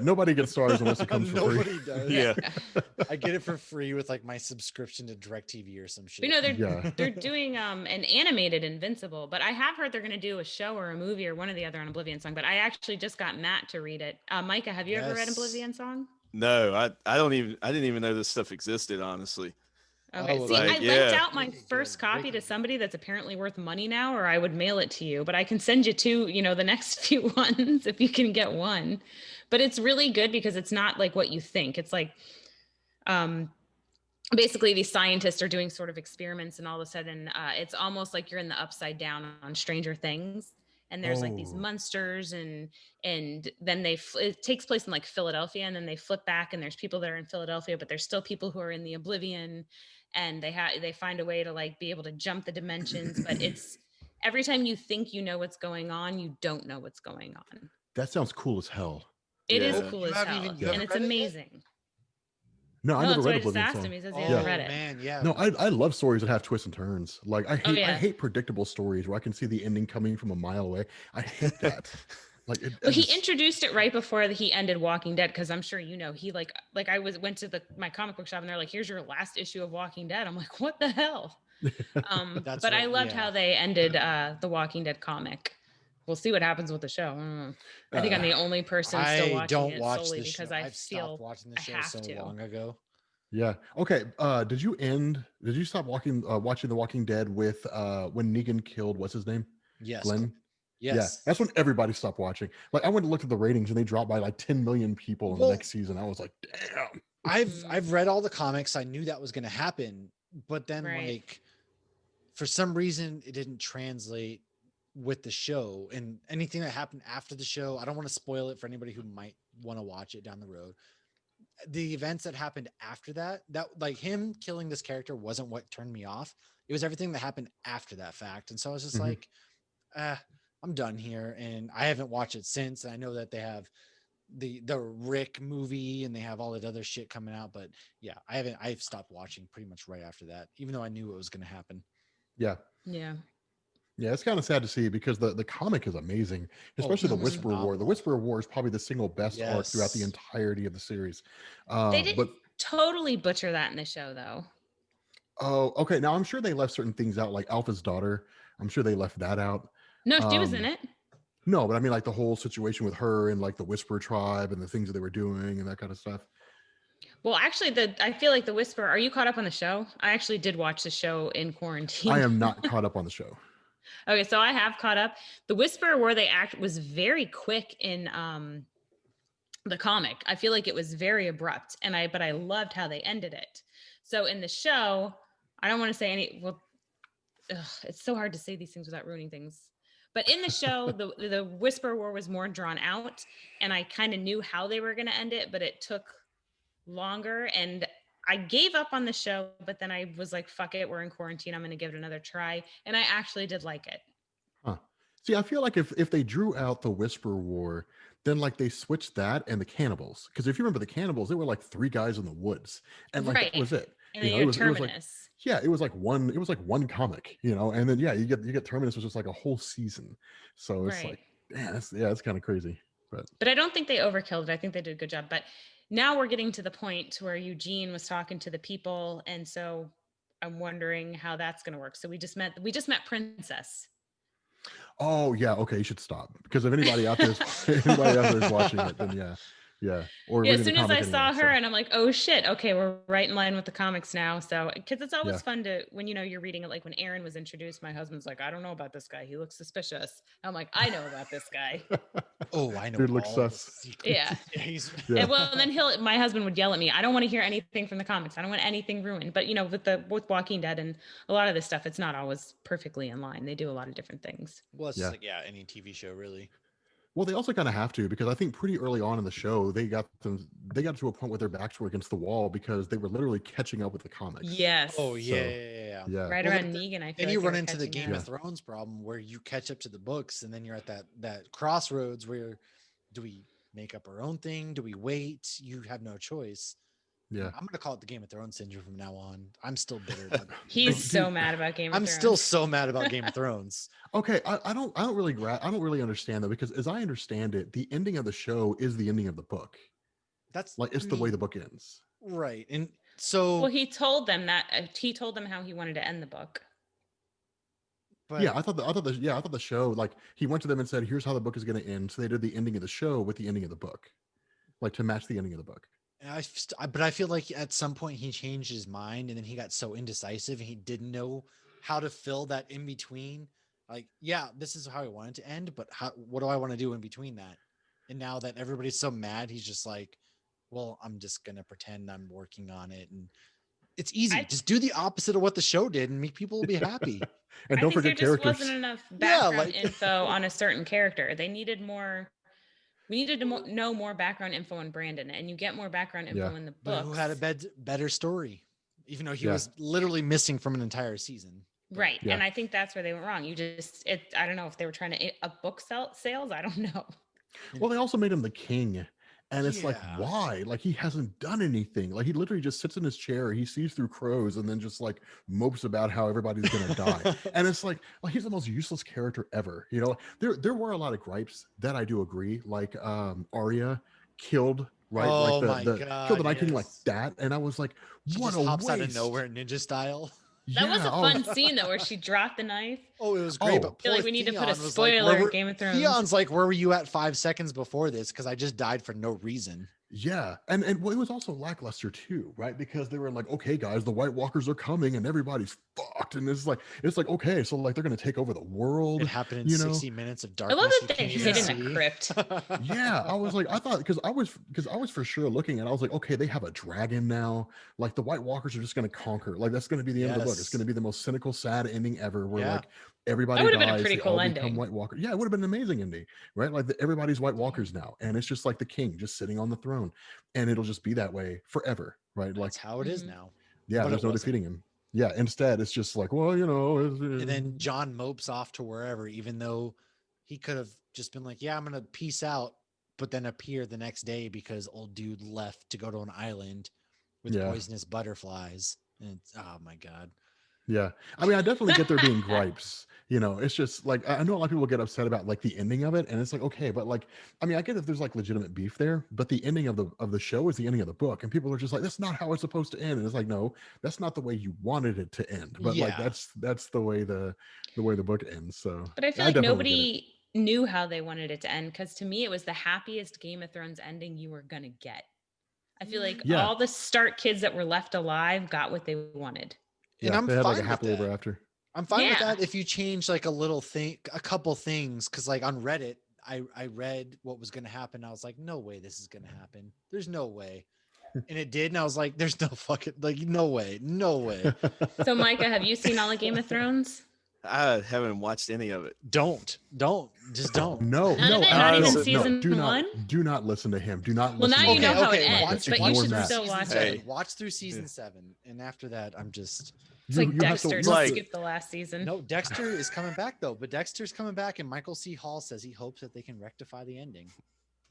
nobody gets Stars unless it comes for free. Nobody does. Yeah. I get it for free with like my subscription to DirecTV or some shit. They're doing an animated Invincible, but I have heard they're going to do a show or a movie or one or the other on Oblivion Song, but I actually just got Matt to read it. Micah, have you ever read Oblivion Song? No, I didn't even know this stuff existed, honestly. Okay, I lent out my first copy to somebody that's apparently worth money now, or I would mail it to you, but I can send you two, the next few ones if you can get one. But it's really good because it's not like what you think. It's like, basically these scientists are doing sort of experiments and all of a sudden it's almost like you're in the Upside Down on Stranger Things. And there's like these monsters and then it takes place in like Philadelphia, and then they flip back and there's people that are in Philadelphia, but there's still people who are in the Oblivion, and they find a way to like be able to jump the dimensions. But it's every time you think you know what's going on, you don't know what's going on. That sounds cool as hell. It is cool as hell. And it's amazing. No, I never read Oblivion Song. He says he hasn't read it. Man, yeah. No, I love stories that have twists and turns. Like I hate predictable stories where I can see the ending coming from a mile away. I hate that. He introduced it right before he ended Walking Dead, because I'm sure he went to my comic book shop and they're like, here's your last issue of Walking Dead. I'm like, what the hell? But I loved how they ended the Walking Dead comic. We'll see what happens with the show. I think I'm the only person still watching it solely because I feel watching the show so long ago. Yeah. Okay. Did you stop watching The Walking Dead with when Negan killed what's his name? Yes. Glenn. Yes. Yeah, that's when everybody stopped watching. Like I went and looked at the ratings and they dropped by like 10 million people in the next season. I was like, damn. I've read all the comics. I knew that was going to happen, but then like for some reason it didn't translate with the show, and anything that happened after the show, I don't want to spoil it for anybody who might want to watch it down the road. The events that happened after that like him killing this character wasn't what turned me off. It was everything that happened after that fact. And so I was just like, I'm done here. And I haven't watched it since. And I know that they have the Rick movie and they have all that other shit coming out. But yeah, I've stopped watching pretty much right after that, even though I knew what was going to happen. Yeah. Yeah. Yeah, it's kind of sad to see because the comic is amazing, especially the Whisperer War. The Whisperer War is probably the single best arc throughout the entirety of the series. They didn't totally butcher that in the show, though. Oh, okay. Now I'm sure they left certain things out, like Alpha's daughter. I'm sure they left that out. No, she was in it. No, but I mean, like the whole situation with her and like the Whisperer tribe and the things that they were doing and that kind of stuff. Well, actually, I feel like the Whisperer. Are you caught up on the show? I actually did watch the show in quarantine. I am not caught up on the show. Okay, so I have caught up. The Whisperer, where they act, was very quick in the comic. I feel like it was very abrupt, but I loved how they ended it. So in the show, I don't want to say any. Well, it's so hard to say these things without ruining things. But in the show, the Whisperer War was more drawn out, and I kind of knew how they were going to end it, but it took longer, and I gave up on the show, but then I was like, fuck it, we're in quarantine, I'm going to give it another try. And I actually did like it. Huh. See, I feel like if they drew out the Whisperer War, then like they switched that and the cannibals. Because if you remember the cannibals, they were like 3 guys in the woods. And like that was it. And then it was Terminus. It was like one comic, and then you get Terminus, which is like a whole season. So it's like, man, it's kind of crazy. But I don't think they overkilled it. I think they did a good job. But now we're getting to the point where Eugene was talking to the people, and so I'm wondering how that's going to work. So we just met Princess. Oh yeah, okay, you should stop, because if anybody out there is watching it, then yeah. Or as soon as I saw her, and I'm like, oh shit, okay, we're right in line with the comics now. So because it's always fun to when you're reading it, like when Aaron was introduced, my husband's like, I don't know about this guy, he looks suspicious. I'm like, I know about this guy. Oh, I know. Dude looks sus. Yeah. And then my husband would yell at me, I don't want to hear anything from the comics, I don't want anything ruined. But with Walking Dead and a lot of this stuff, it's not always perfectly in line. They do a lot of different things. Well, it's just like any TV show really. Well, they also kind of have to, because I think pretty early on in the show, they got to a point where their backs were against the wall because they were literally catching up with the comics. Yes. Oh, yeah. Right around Negan, I feel and you run into the Game of Thrones problem where you catch up to the books, and then you're at that crossroads where do we make up our own thing? Do we wait? You have no choice. Yeah, I'm gonna call it the Game of Thrones syndrome from now on. I'm still bitter about it. He's so mad about Game of Thrones. I'm still so mad about Game of Thrones. Okay, I don't really understand though, because as I understand it, the ending of the show is the ending of the book. That's like it's the way the book ends. Right. And so he told them how he wanted to end the book. But I thought the show, like he went to them and said, here's how the book is going to end. So they did the ending of the show with the ending of the book, like to match the ending of the book. But I feel like at some point he changed his mind, and then he got so indecisive and he didn't know how to fill that in between. Like, this is how I want it to end, but what do I want to do in between that? And now that everybody's so mad, he's just like, well, I'm just going to pretend I'm working on it. And it's easy. Just do the opposite of what the show did and make people be happy. And don't forget characters. There just wasn't enough background info on a certain character. They needed more. We needed to know more background info on Brandon, and you get more background info in the book. But who had a better story, even though he was literally missing from an entire season. Right. Yeah. And I think that's where they went wrong. I don't know if they were trying to up book sales. I don't know. Well, they also made him the king. And it's like, why? Like, he hasn't done anything. Like, he literally just sits in his chair. He sees through crows and then just like mopes about how everybody's going to die. And it's like, he's the most useless character ever. There were a lot of gripes that I do agree. Like, Arya killed, right? Oh, like killed the Night King like that. And I was like, what a hops waste. out of nowhere, ninja style. That was a fun scene though, where she dropped the knife. Oh, it was great. But I feel like we need to put a spoiler in Game of Thrones. Theon's like, where were you at 5 seconds before this? Because I just died for no reason. Yeah, and well, it was also lackluster too, right? Because they were like, okay, guys, the White Walkers are coming, and everybody's fucked, and it's like okay, so like they're gonna take over the It world, happened in you know? 60 minutes of I love darkness. that they You hid can't in even a see. crypt. Yeah, I was like, I thought because I was for sure looking and I was like, okay, they have a dragon now. Like the White Walkers are just gonna conquer. Like that's gonna be the end of the book. It's Yes. gonna be the most cynical, sad ending ever, where Yeah. like That everybody would have been a dies, pretty they cool all become ending. White Walker. Yeah, it would have been an amazing ending, right? Like everybody's White Walkers now, and it's just like the king just sitting on the throne, and it'll just be that way forever, right? Like, That's how it is Mhm. now. yeah, But there's it no wasn't. defeating him. Yeah, instead it's just like, well, you know, And then John mopes off to wherever, even though he could have just been like, yeah, I'm gonna peace out, but then appear the next day because old dude left to go to an island with yeah. poisonous butterflies. And it's, oh my god. Yeah. I mean, I definitely get there being gripes. You know, it's just like I know a lot of people get upset about like the ending of it, and it's like, okay, but like I mean, I get if there's like legitimate beef there, but the ending of the show is the ending of the book, and people are just like, that's not how it's supposed to end. And it's like, no, that's not the way you wanted it to end. But like Yeah. that's the way the book ends. So But I feel I like definitely get it. nobody knew how they wanted it to end because to me it was the happiest Game of Thrones ending you were gonna get. I feel like Yeah. all the Stark kids that were left alive got what they wanted. And Yeah. I'm They had like a fine with happily ever that. after. I'm fine with Yeah. that if you change like a little thing, a couple things, because like on Reddit, I read what was going to happen. I was like, no way this is going to happen. There's no way. And it did. And I was like, there's no fucking, like, no way. No way. So Micah, have you seen all of Game of Thrones? I haven't watched any of it. Don't. Just don't. No, None no, of it? Not even absolutely season do not, one? do not listen to him. Do not Well, listen now to you know him. how it Okay, ends, but ignore you should Matt. still season watch seven. it. Watch through season Yeah. 7. And after that, I'm just, It's like Dexter. you Just like- skip the last season. no, Dexter is coming back though. But Dexter's coming back. And Michael C. Hall says he hopes that they can rectify the ending.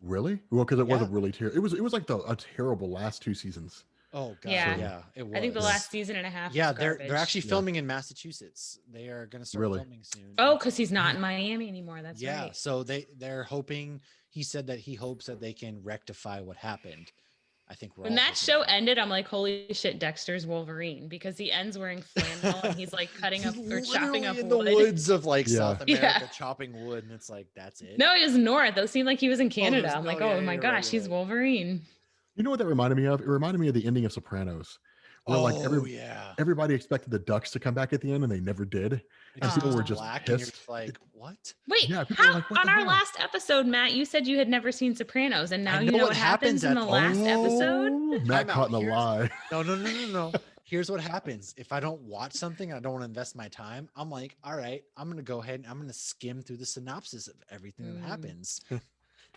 Really? Well, because it Yeah. wasn't really terrible. It was like a terrible last 2 seasons. Oh, God. Yeah. Yeah. It was. I think the last season and a half. Yeah, was they're garbage. actually Yeah. filming in Massachusetts. They are going to start Really? filming soon. Oh, because he's not in Miami anymore. That's yeah. right. So they're hoping. He said that he hopes that they can rectify what happened. I think we're When all that hoping show that. ended, I'm like, holy shit, Dexter's Wolverine, because he ends wearing flannel and he's like cutting up He's or chopping literally up in wood. the woods of like Yeah. South America, Yeah. chopping wood, and it's like that's it. No, it was north. It seemed like he was in Canada. was- I'm like, oh, yeah, oh my you're gosh, right, he's right. Wolverine. You know what that reminded me of? It reminded me of the ending of Sopranos, where like yeah, everybody expected the ducks to come back at the end and they never did. It And just people goes were just black, and you're pissed. just like, what? Wait, Yeah, people how are like, what on the our hell? last episode, Matt, you said you had never seen Sopranos, and now I you know know what what happens in happens the at the- last episode. Oh, Matt Time out. caught in a Here's- lie. No. Here's what happens. If I don't watch something, I don't want to invest my time. I'm like, all right, I'm going to go ahead and I'm going to skim through the synopsis of everything that happens.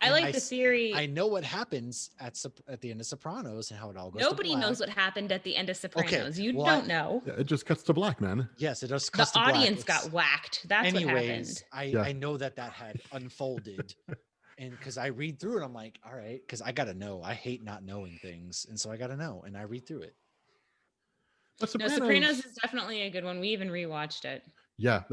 I And like the theory. I know what happens at the end of Sopranos and how it all goes. Nobody to knows black. what happened at the end of Sopranos. You well, don't know. Yeah, it just cuts to black, man. Yes, it does. The cuts to black. audience It's- got whacked. That's what happened. anyways, Yeah. I know that had unfolded. And because I read through it, I'm like, all right, because I got to know. I hate not knowing things. And so I got to know. And I read through it. But No, Sopranos is definitely a good one. We even rewatched it. Yeah,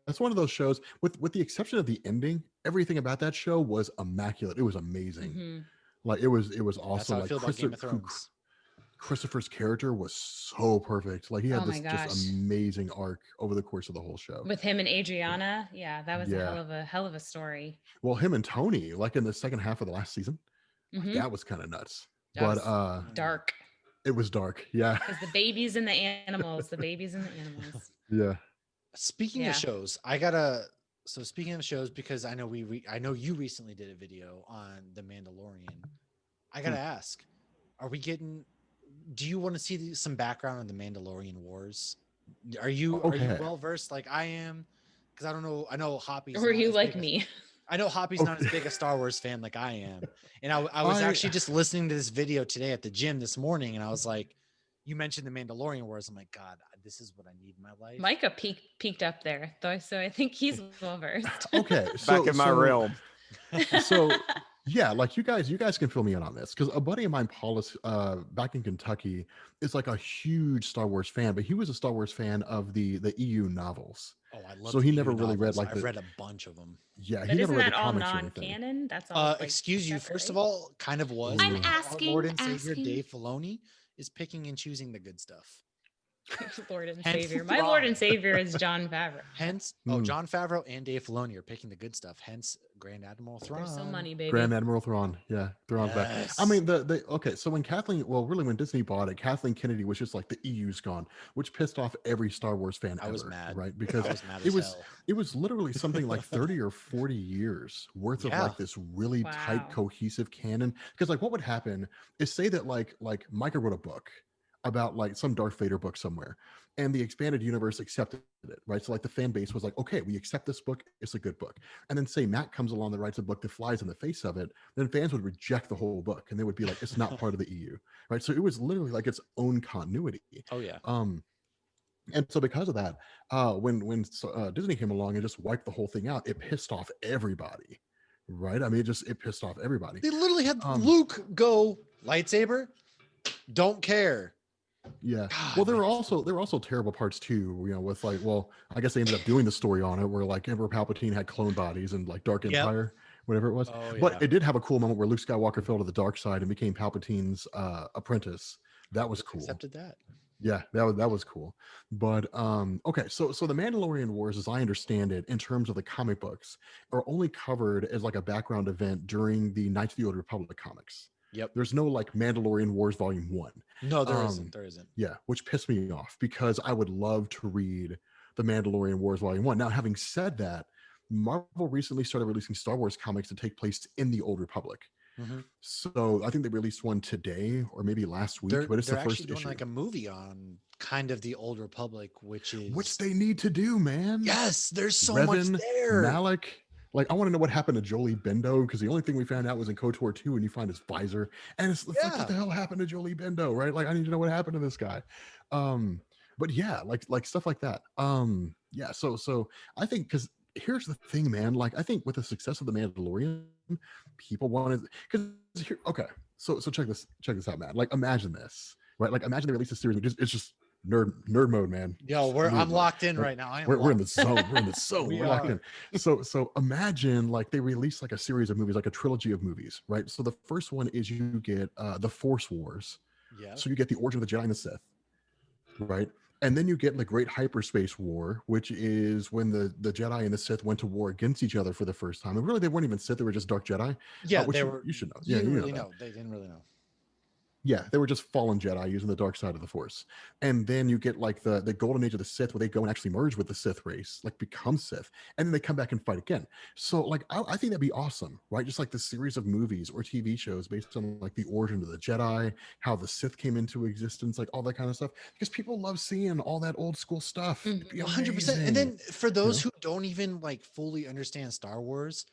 that's one of those shows. With the exception of the ending, everything about that show was immaculate. It was amazing. Mhm. Like it was That's awesome. how I Like feel about Game of Thrones. Christopher's character was so perfect. Like he had Oh my this gosh. just amazing arc over the course of the whole show. With him and Adriana. Yeah, that was Yeah. a hell of a story. Well, him and Tony, like in the second half of the last season, Mhm. that was kind of nuts. That But was dark. it was dark. Yeah. Because the babies and the animals, the babies and the animals. Yeah. Speaking Yeah. of shows, I gotta. So speaking of shows, because I know I know you recently did a video on the Mandalorian. I gotta ask, are we getting? Do you want to see some background on the Mandalorian Wars? Are you Okay. well versed like I am? Because I don't know. I know Hoppy's. Or not you as like big as- me. I know Hoppy's not as big a Star Wars fan like I am, and I was actually just listening to this video today at the gym this morning, and I was like, you mentioned the Mandalorian Wars. I'm like, God, this is what I need in my life. Micah peaked up there, though, so I think he's well versed. Okay. Back in my realm. So yeah, like you guys can fill me in on this because a buddy of mine, Paulus, back in Kentucky, is like a huge Star Wars fan, but he was a Star Wars fan of the EU novels. Oh, I love. So he never really read, like, I've read a bunch of them. Yeah, But he never isn't read that the all comics or anything. non-canon? That's all. like, Excuse you. separate, First of right? all, kind of was. I'm but our asking- Lord and Savior asking. Dave Filoni is picking and choosing the good stuff. Lord and Hence Savior. My Lord and Thrawn. Savior is John Favreau. Hence, John Favreau and Dave Filoni are picking the good stuff. Hence, Grand Admiral Thrawn. There's some money, baby. Grand Admiral Thrawn. Yeah, Thrawn's back. I mean, okay, so when when Disney bought it, Kathleen Kennedy was just like the EU's gone, which pissed off every Star Wars fan I ever, was mad. right? Because I was mad it as was hell. it was literally something like 30 or 40 years worth of like this really tight, Wow. cohesive canon. Because like what would happen is say that like Micah wrote a book about like some Darth Vader book somewhere, and the expanded universe accepted it, right? So like the fan base was like, okay, we accept this book, it's a good book. And then say Matt comes along that writes a book that flies in the face of it, then fans would reject the whole book and they would be like, it's not part of the EU, right? So it was literally like its own continuity. Oh yeah. And so because of that, when Disney came along and just wiped the whole thing out, it pissed off everybody, right? I mean, it pissed off everybody. They literally had Luke go lightsaber. Don't care. Yeah. God, Well, there were also terrible parts too, you know, with like, well, I guess they ended up doing the story on it where like Emperor Palpatine had clone bodies and like Dark Empire, whatever it was. Oh, But yeah. it did have a cool moment where Luke Skywalker fell to the dark side and became Palpatine's apprentice. That was cool. Accepted that. Yeah, that was cool. But okay, so the Mandalorian Wars, as I understand it, in terms of the comic books, are only covered as like a background event during the Knights of the Old Republic comics. Yep. There's no like Mandalorian Wars Volume 1. No, there isn't. There isn't. Yeah, which pissed me off because I would love to read the Mandalorian Wars Volume 1. Now, having said that, Marvel recently started releasing Star Wars comics that take place in the Old Republic. Mm-hmm. So I think they released one today or maybe last week, but it's the first doing issue. like a movie on kind of the Old Republic, which they need to do, man. Yes, there's so Revan, much there. Malik. Like, I want to know what happened to Jolie Bendo because the only thing we found out was in KOTOR 2 and you find his visor. And it's like, what the hell happened to Jolie Bendo, right? Like, I need to know what happened to this guy. But yeah, like stuff like that. Yeah, so I think because here's the thing, man. Like, I think with the success of The Mandalorian, people wanted because here, okay. So check this out, man. Like, imagine this, right? Like, imagine they release a series. It's just nerd mode, man. Yo, I'm locked in right now. We're in the zone. We're in the zone. We're locked in. So imagine like they release like a series of movies, like a trilogy of movies, right? So the first one is you get the Force Wars. Yeah. So you get the origin of the Jedi and the Sith, right? And then you get the Great Hyperspace War, which is when the Jedi and the Sith went to war against each other for the first time. And really, they weren't even Sith; they were just Dark Jedi. Yeah, which they were. You should know. You Yeah, didn't you really know. know. They didn't really know. Yeah, they were just fallen Jedi using the dark side of the Force. And then you get like the golden age of the Sith where they go and actually merge with the Sith race, like become Sith. And then they come back and fight again. So like, I think that'd be awesome, right? Just like the series of movies or TV shows based on like the origin of the Jedi, how the Sith came into existence, like all that kind of stuff. Because people love seeing all that old school stuff. It'd be 100%. And then for those who don't even like fully understand Star Wars,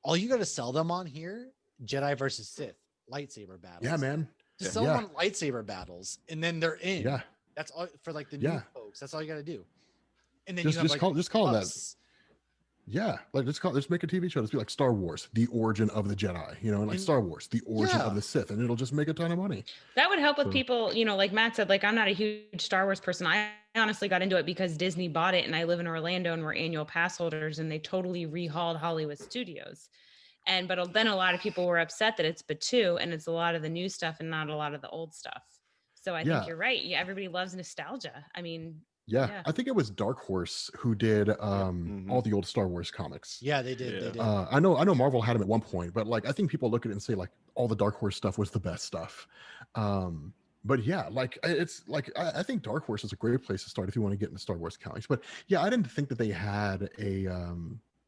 all you got to sell them on here, Jedi versus Sith, lightsaber battles. Yeah, man. Just sell them on lightsaber battles, and then they're in. Yeah, that's all for like the new folks. That's all you got to do. And then just call it that. Yeah, like just make a TV show. Let's be like Star Wars, the origin of the Jedi, you know, and like Star Wars, the origin of the Sith, and it'll just make a ton of money. That would help with people, you know, like Matt said, like I'm not a huge Star Wars person. I honestly got into it because Disney bought it and I live in Orlando and we're annual pass holders and they totally rehauled Hollywood Studios. But then a lot of people were upset that it's Batu and it's a lot of the new stuff and not a lot of the old stuff. So I think you're right. Yeah, everybody loves nostalgia. I mean, I think it was Dark Horse who did all the old Star Wars comics. Yeah, they did. They did. I know Marvel had them at one point, but like I think people look at it and say like all the Dark Horse stuff was the best stuff. But yeah, like it's like I think Dark Horse is a great place to start if you want to get into Star Wars comics. But yeah, I didn't think that they had a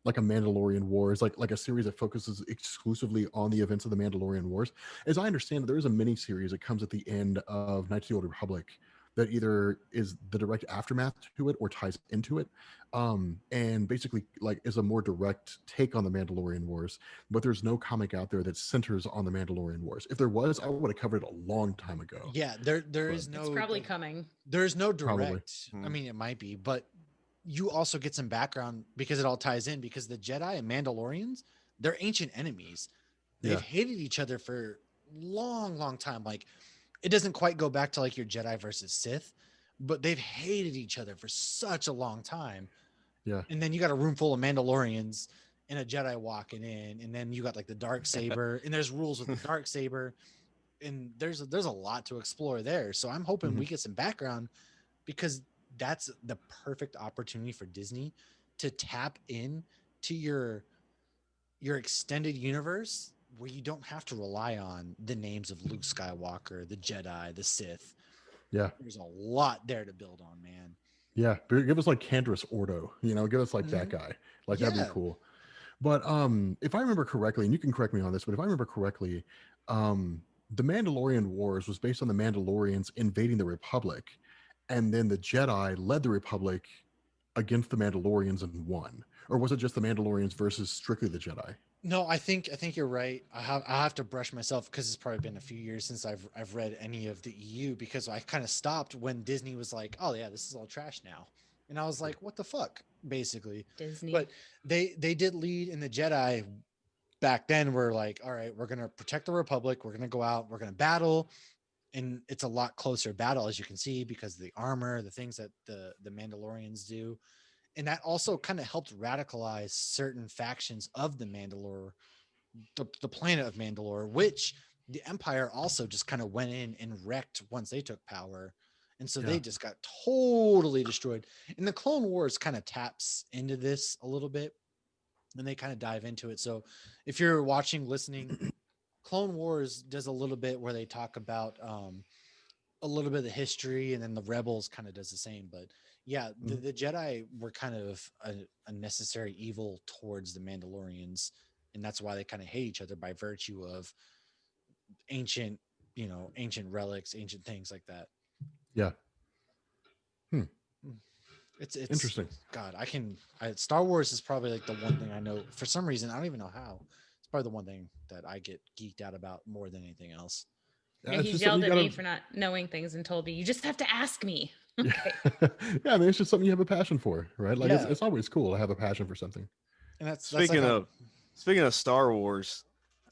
like a Mandalorian Wars, like a series that focuses exclusively on the events of the Mandalorian Wars. As I understand it, there is a mini series that comes at the end of Knights of the Old Republic that either is the direct aftermath to it or ties into it, and basically like is a more direct take on the Mandalorian Wars. But there's no comic out there that centers on the Mandalorian Wars. If there was, I would have covered it a long time ago. Yeah, there is no. It's probably coming. There's no direct. I mean, it might be, but you also get some background because it all ties in, because the Jedi and Mandalorians, they're ancient enemies. They've hated each other for long time. Like, it doesn't quite go back to like your Jedi versus Sith, but they've hated each other for such a long time. Yeah. And then you got a room full of Mandalorians and a Jedi walking in, and then you got like the dark saber, and there's rules with the dark saber, and there's a lot to explore there. So I'm hoping we get some background because that's the perfect opportunity for Disney to tap in to your extended universe where you don't have to rely on the names of Luke Skywalker, the Jedi, the Sith. Yeah. There's a lot there to build on, man. Yeah. Give us like Candra's Ordo, give us like that guy. Like that'd be cool. But if I remember correctly, and you can correct me on this, but if I remember correctly, the Mandalorian Wars was based on the Mandalorians invading the Republic, and then the Jedi led the Republic against the Mandalorians and won. Or was it just the Mandalorians versus strictly the Jedi? No, I think you're right. I have to brush myself because it's probably been a few years since I've read any of the EU, because I kind of stopped when Disney was like, "Oh yeah, this is all trash now," and I was like, "What the fuck?" Basically, Disney. But they did lead in the Jedi back then. We're like, all right, we're gonna protect the Republic. We're gonna go out. We're gonna battle, and it's a lot closer battle, as you can see, because of the armor, the things that the Mandalorians do. And that also kind of helped radicalize certain factions of the Mandalore, the planet of Mandalore, which the Empire also just kind of went in and wrecked once they took power. And so they just got totally destroyed. And the Clone Wars kind of taps into this a little bit, and they kind of dive into it. So if you're watching, listening, Clone Wars does a little bit where they talk about a little bit of the history, and then the Rebels kind of does the same. But yeah, the Jedi were kind of a necessary evil towards the Mandalorians, and that's why they kind of hate each other, by virtue of ancient relics, ancient things like that. Yeah. It's interesting. God, Star Wars is probably like the one thing I know, for some reason, I don't even know how. It's probably the one thing that I get geeked out about more than anything else. Yeah, he's yelled at me for not knowing things and told me, you just have to ask me. Okay. Yeah, I mean, it's just something you have a passion for, right? Like it's always cool to have a passion for something. And that's speaking of Star Wars,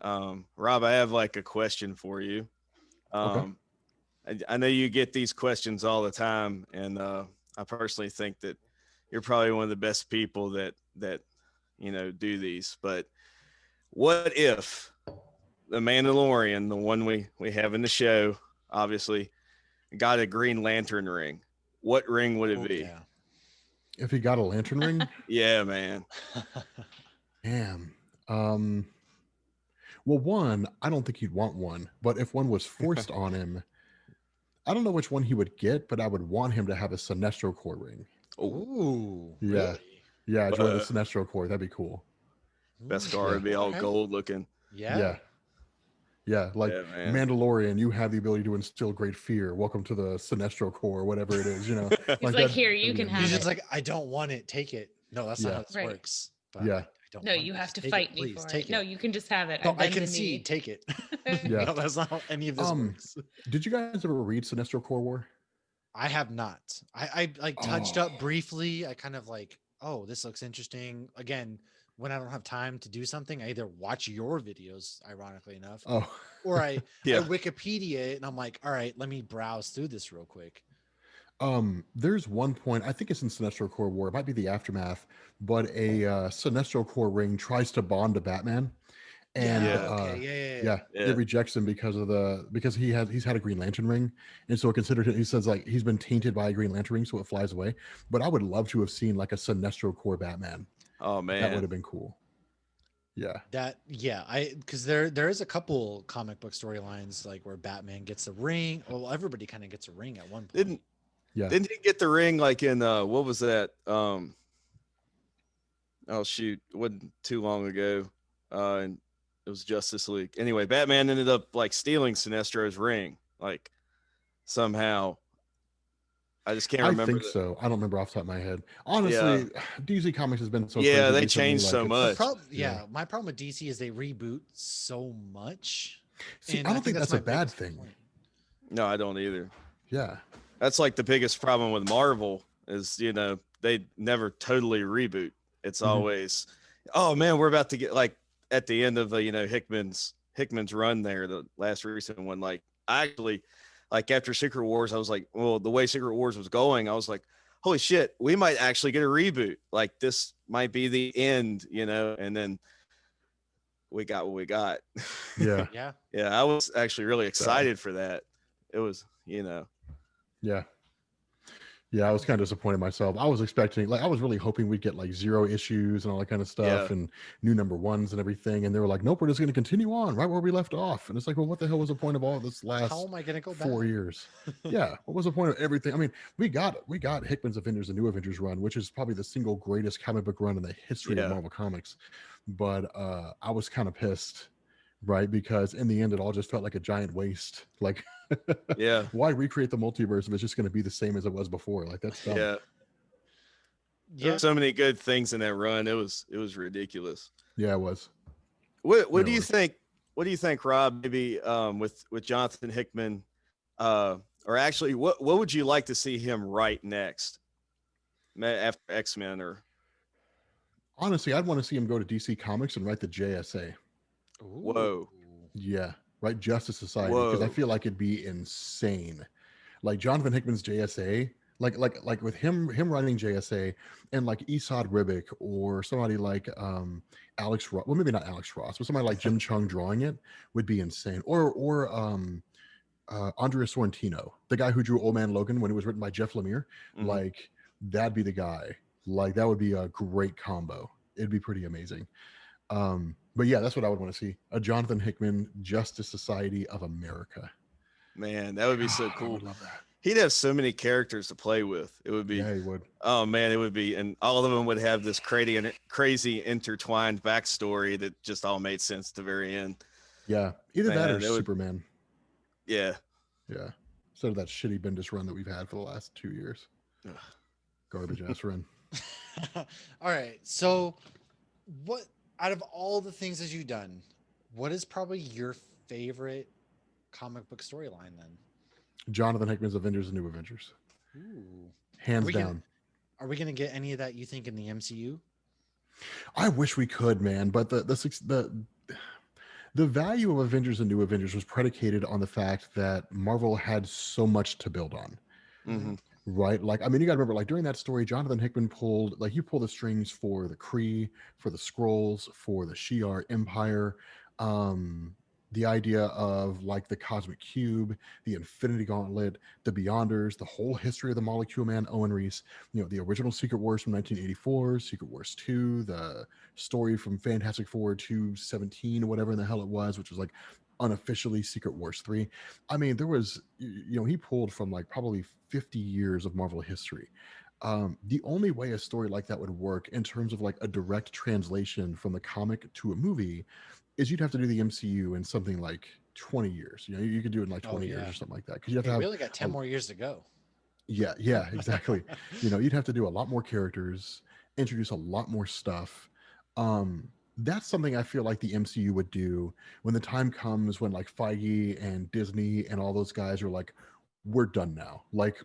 Rob, I have like a question for you. Okay. I know you get these questions all the time, and I personally think that you're probably one of the best people that do these. But what if the Mandalorian, the one we have in the show, obviously, got a Green Lantern ring? What ring would it be? Yeah. If he got a lantern ring? Yeah, man. Damn. Well, one, I don't think he'd want one, but if one was forced on him, I don't know which one he would get, but I would want him to have a Sinestro Corps ring. Ooh, yeah. Really? Yeah, join the Sinestro Corps. That'd be cool. Beskar would be all gold looking. Yeah. Like Mandalorian, you have the ability to instill great fear. Welcome to the Sinestro Corps, whatever it is, He's like, here, you can have it. He's just like, I don't want it. Take it. No, that's not how this works. But I don't no, you have to fight me for it. No, you can just have it. No, I concede. Take it. Yeah. No, that's not how any of this works. Did you guys ever read Sinestro Corps War? I have not. I like touched up briefly. I kind of like, oh, this looks interesting. Again, when I don't have time to do something, I either watch your videos, ironically enough, or I Wikipedia it, and I'm like, all right, let me browse through this real quick. There's one point, I think it's in Sinestro Corps War, it might be the Aftermath, but a Sinestro Corps ring tries to bond to Batman, and it rejects him because he's had a Green Lantern ring, and so it considered he says like he's been tainted by a Green Lantern ring, so it flies away. But I would love to have seen like a Sinestro Corps Batman. Oh man, that would have been cool. Because there is a couple comic book storylines like where Batman gets a ring. Well, everybody kind of gets a ring at one point. Didn't he get the ring like in what was that? Oh shoot, it wasn't too long ago. And it was Justice League. Anyway, Batman ended up like stealing Sinestro's ring, like somehow. I just can't remember. I think so. I don't remember off the top of my head. Honestly, DC Comics has been so crazy they changed so much. My problem with DC is they reboot so much. See, I don't think that's a bad thing. No, I don't either. Yeah. That's like the biggest problem with Marvel is, they never totally reboot. It's always, oh man, we're about to get like at the end of Hickman's run there, the last recent one. Like actually, like after Secret Wars, I was like, well, the way Secret Wars was going, I was like, holy shit, we might actually get a reboot. Like this might be the end, and then we got what we got. Yeah. I was actually really excited for that. It was, Yeah. Yeah, I was kind of disappointed myself. I was expecting, like, I was really hoping we'd get like 0 issues and all that kind of stuff Yeah. and new number 1s and everything. And they were like, nope, we're just going to continue on right where we left off. And it's like, well, what the hell was the point of all of this How last am I going to go 4 back? years? Yeah, what was the point of everything? I mean, we got Hickman's Avengers, the New Avengers run, which is probably the single greatest comic book run in the history of Yeah. Marvel Comics. But I was kind of pissed, right? Because in the end, it all just felt like a giant waste. Like, Yeah. why recreate the multiverse if it's just going to be the same as it was before? Like, that's dumb. Yeah. Yeah. So many good things in that run. It was ridiculous. Yeah, it was. What do It you was. think? What do you think, Rob? Maybe with Jonathan Hickman, or actually, what would you like to see him write next after X-Men? Or Honestly, I'd want to see him go to DC Comics and write the JSA. Whoa. Yeah, right. Justice Society, because I Whoa. feel like it'd be insane. Like Jonathan Hickman's JSA, like with him writing JSA and like Esad Ribic or somebody like Alex Ross. Well, maybe not Alex Ross, but somebody like Jim Chung drawing it would be insane. Or Andrea Sorrentino, the guy who drew Old Man Logan when it was written by Jeff Lemire. Mhm. Like that'd be the guy. Like that would be a great combo. It'd be pretty amazing. But yeah, that's what I would want to see. A Jonathan Hickman Justice Society of America. Man, that would be so God, I cool. would love that. He'd have so many characters to play with. It would be, Yeah, he would. oh man, it would be, and all of them would have this crazy intertwined backstory that just all made sense at the very end. Yeah, either that Man, or it would- Superman. Yeah. Yeah, instead of that shitty Bendis run that we've had for the last 2 years. Ugh. Garbage ass run. All right. So, what out of all the things that you've done, what is probably your favorite comic book storyline then? Jonathan Hickman's Avengers and New Avengers, Ooh. hands we down. gonna- Are we going to get any of that, you think, in the MCU? I wish we could, man, but the value of Avengers and New Avengers was predicated on the fact that Marvel had so much to build on. Hmm. Right, like I mean, you got to remember, like during that story, Jonathan Hickman pulled the strings for the Kree, for the Skrulls, for the Shi'ar Empire, the idea of like the Cosmic Cube, the Infinity Gauntlet, the Beyonders, the whole history of the Molecule Man, Owen Reese, the original Secret Wars from 1984, Secret Wars 2, the story from Fantastic Four 217 or whatever in the hell it was, which was like unofficially Secret Wars 3. I mean, there was, he pulled from like probably 50 years of Marvel history. The only way a story like that would work in terms of like a direct translation from the comic to a movie is you'd have to do the MCU in something like 20 years. You could do it in like 20 years or something like that. Because you have to Hey, have we only got 10 more years to go. yeah, exactly. You'd have to do a lot more characters, introduce a lot more stuff. That's something I feel like the MCU would do when the time comes when like Feige and Disney and all those guys are like, we're done now. Like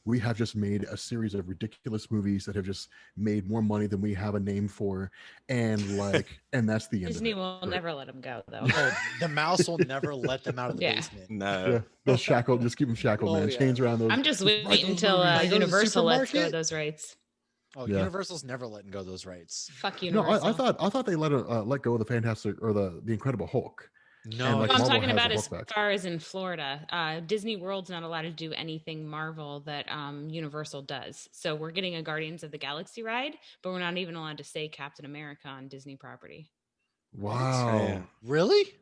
we have just made a series of ridiculous movies that have just made more money than we have a name for, and and that's the end. Disney of it, will right? never let them go, though. Oh, the mouse will never let them out of the Yeah. basement. No. Yeah, they'll shackle, just keep them shackled, Oh, man. yeah. Chains around those. I'm just write waiting those until movies. Go to the Universal lets go of supermarket? those rights. Oh, Yeah. Universal's never letting go of those rights. Fuck No, Universal. I thought they let go of the Fantastic or the Incredible Hulk. No, And, like, What I'm Marvel talking has about the as Hulk back. far as in Florida, Disney World's not allowed to do anything Marvel that Universal does. So we're getting a Guardians of the Galaxy ride, but we're not even allowed to say Captain America on Disney property. Wow. Man. really?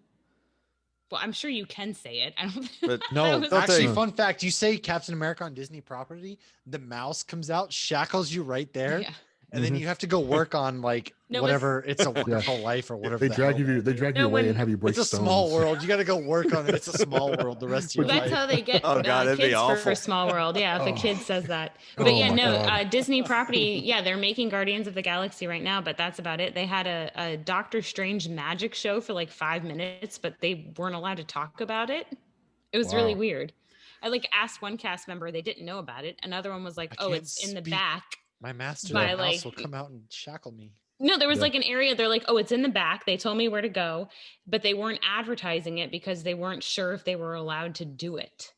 Well, I'm sure you can say it. I don't. But that No, was- Don't actually, they- fun fact: you say Captain America on Disney property, the mouse comes out, shackles you right there, Yeah. and then you have to go work on like No, whatever. It's a Wonderful Life or whatever. They the drag hell you. that They is. drag No, you away when- and have you break It's a stones. small world. You got to go work on it. It's a small world. The rest of your That's life. how they get Oh, God, that'd be kids for awful. Small World. Yeah, if a kid says that. But Oh, yeah, my no, God. Disney property. Yeah, they're making Guardians of the Galaxy right now, but that's about it. They had a Doctor Strange magic show for like 5 minutes, but they weren't allowed to talk about it. It was really Wow. weird. I like asked one cast member, they didn't know about it. Another one was like, I "Oh, can't it's in the speak. back." My master, By, the mouse, will like- come out and shackle me. No, there was Yeah. like an area. They're like, "Oh, it's in the back." They told me where to go, but they weren't advertising it because they weren't sure if they were allowed to do it.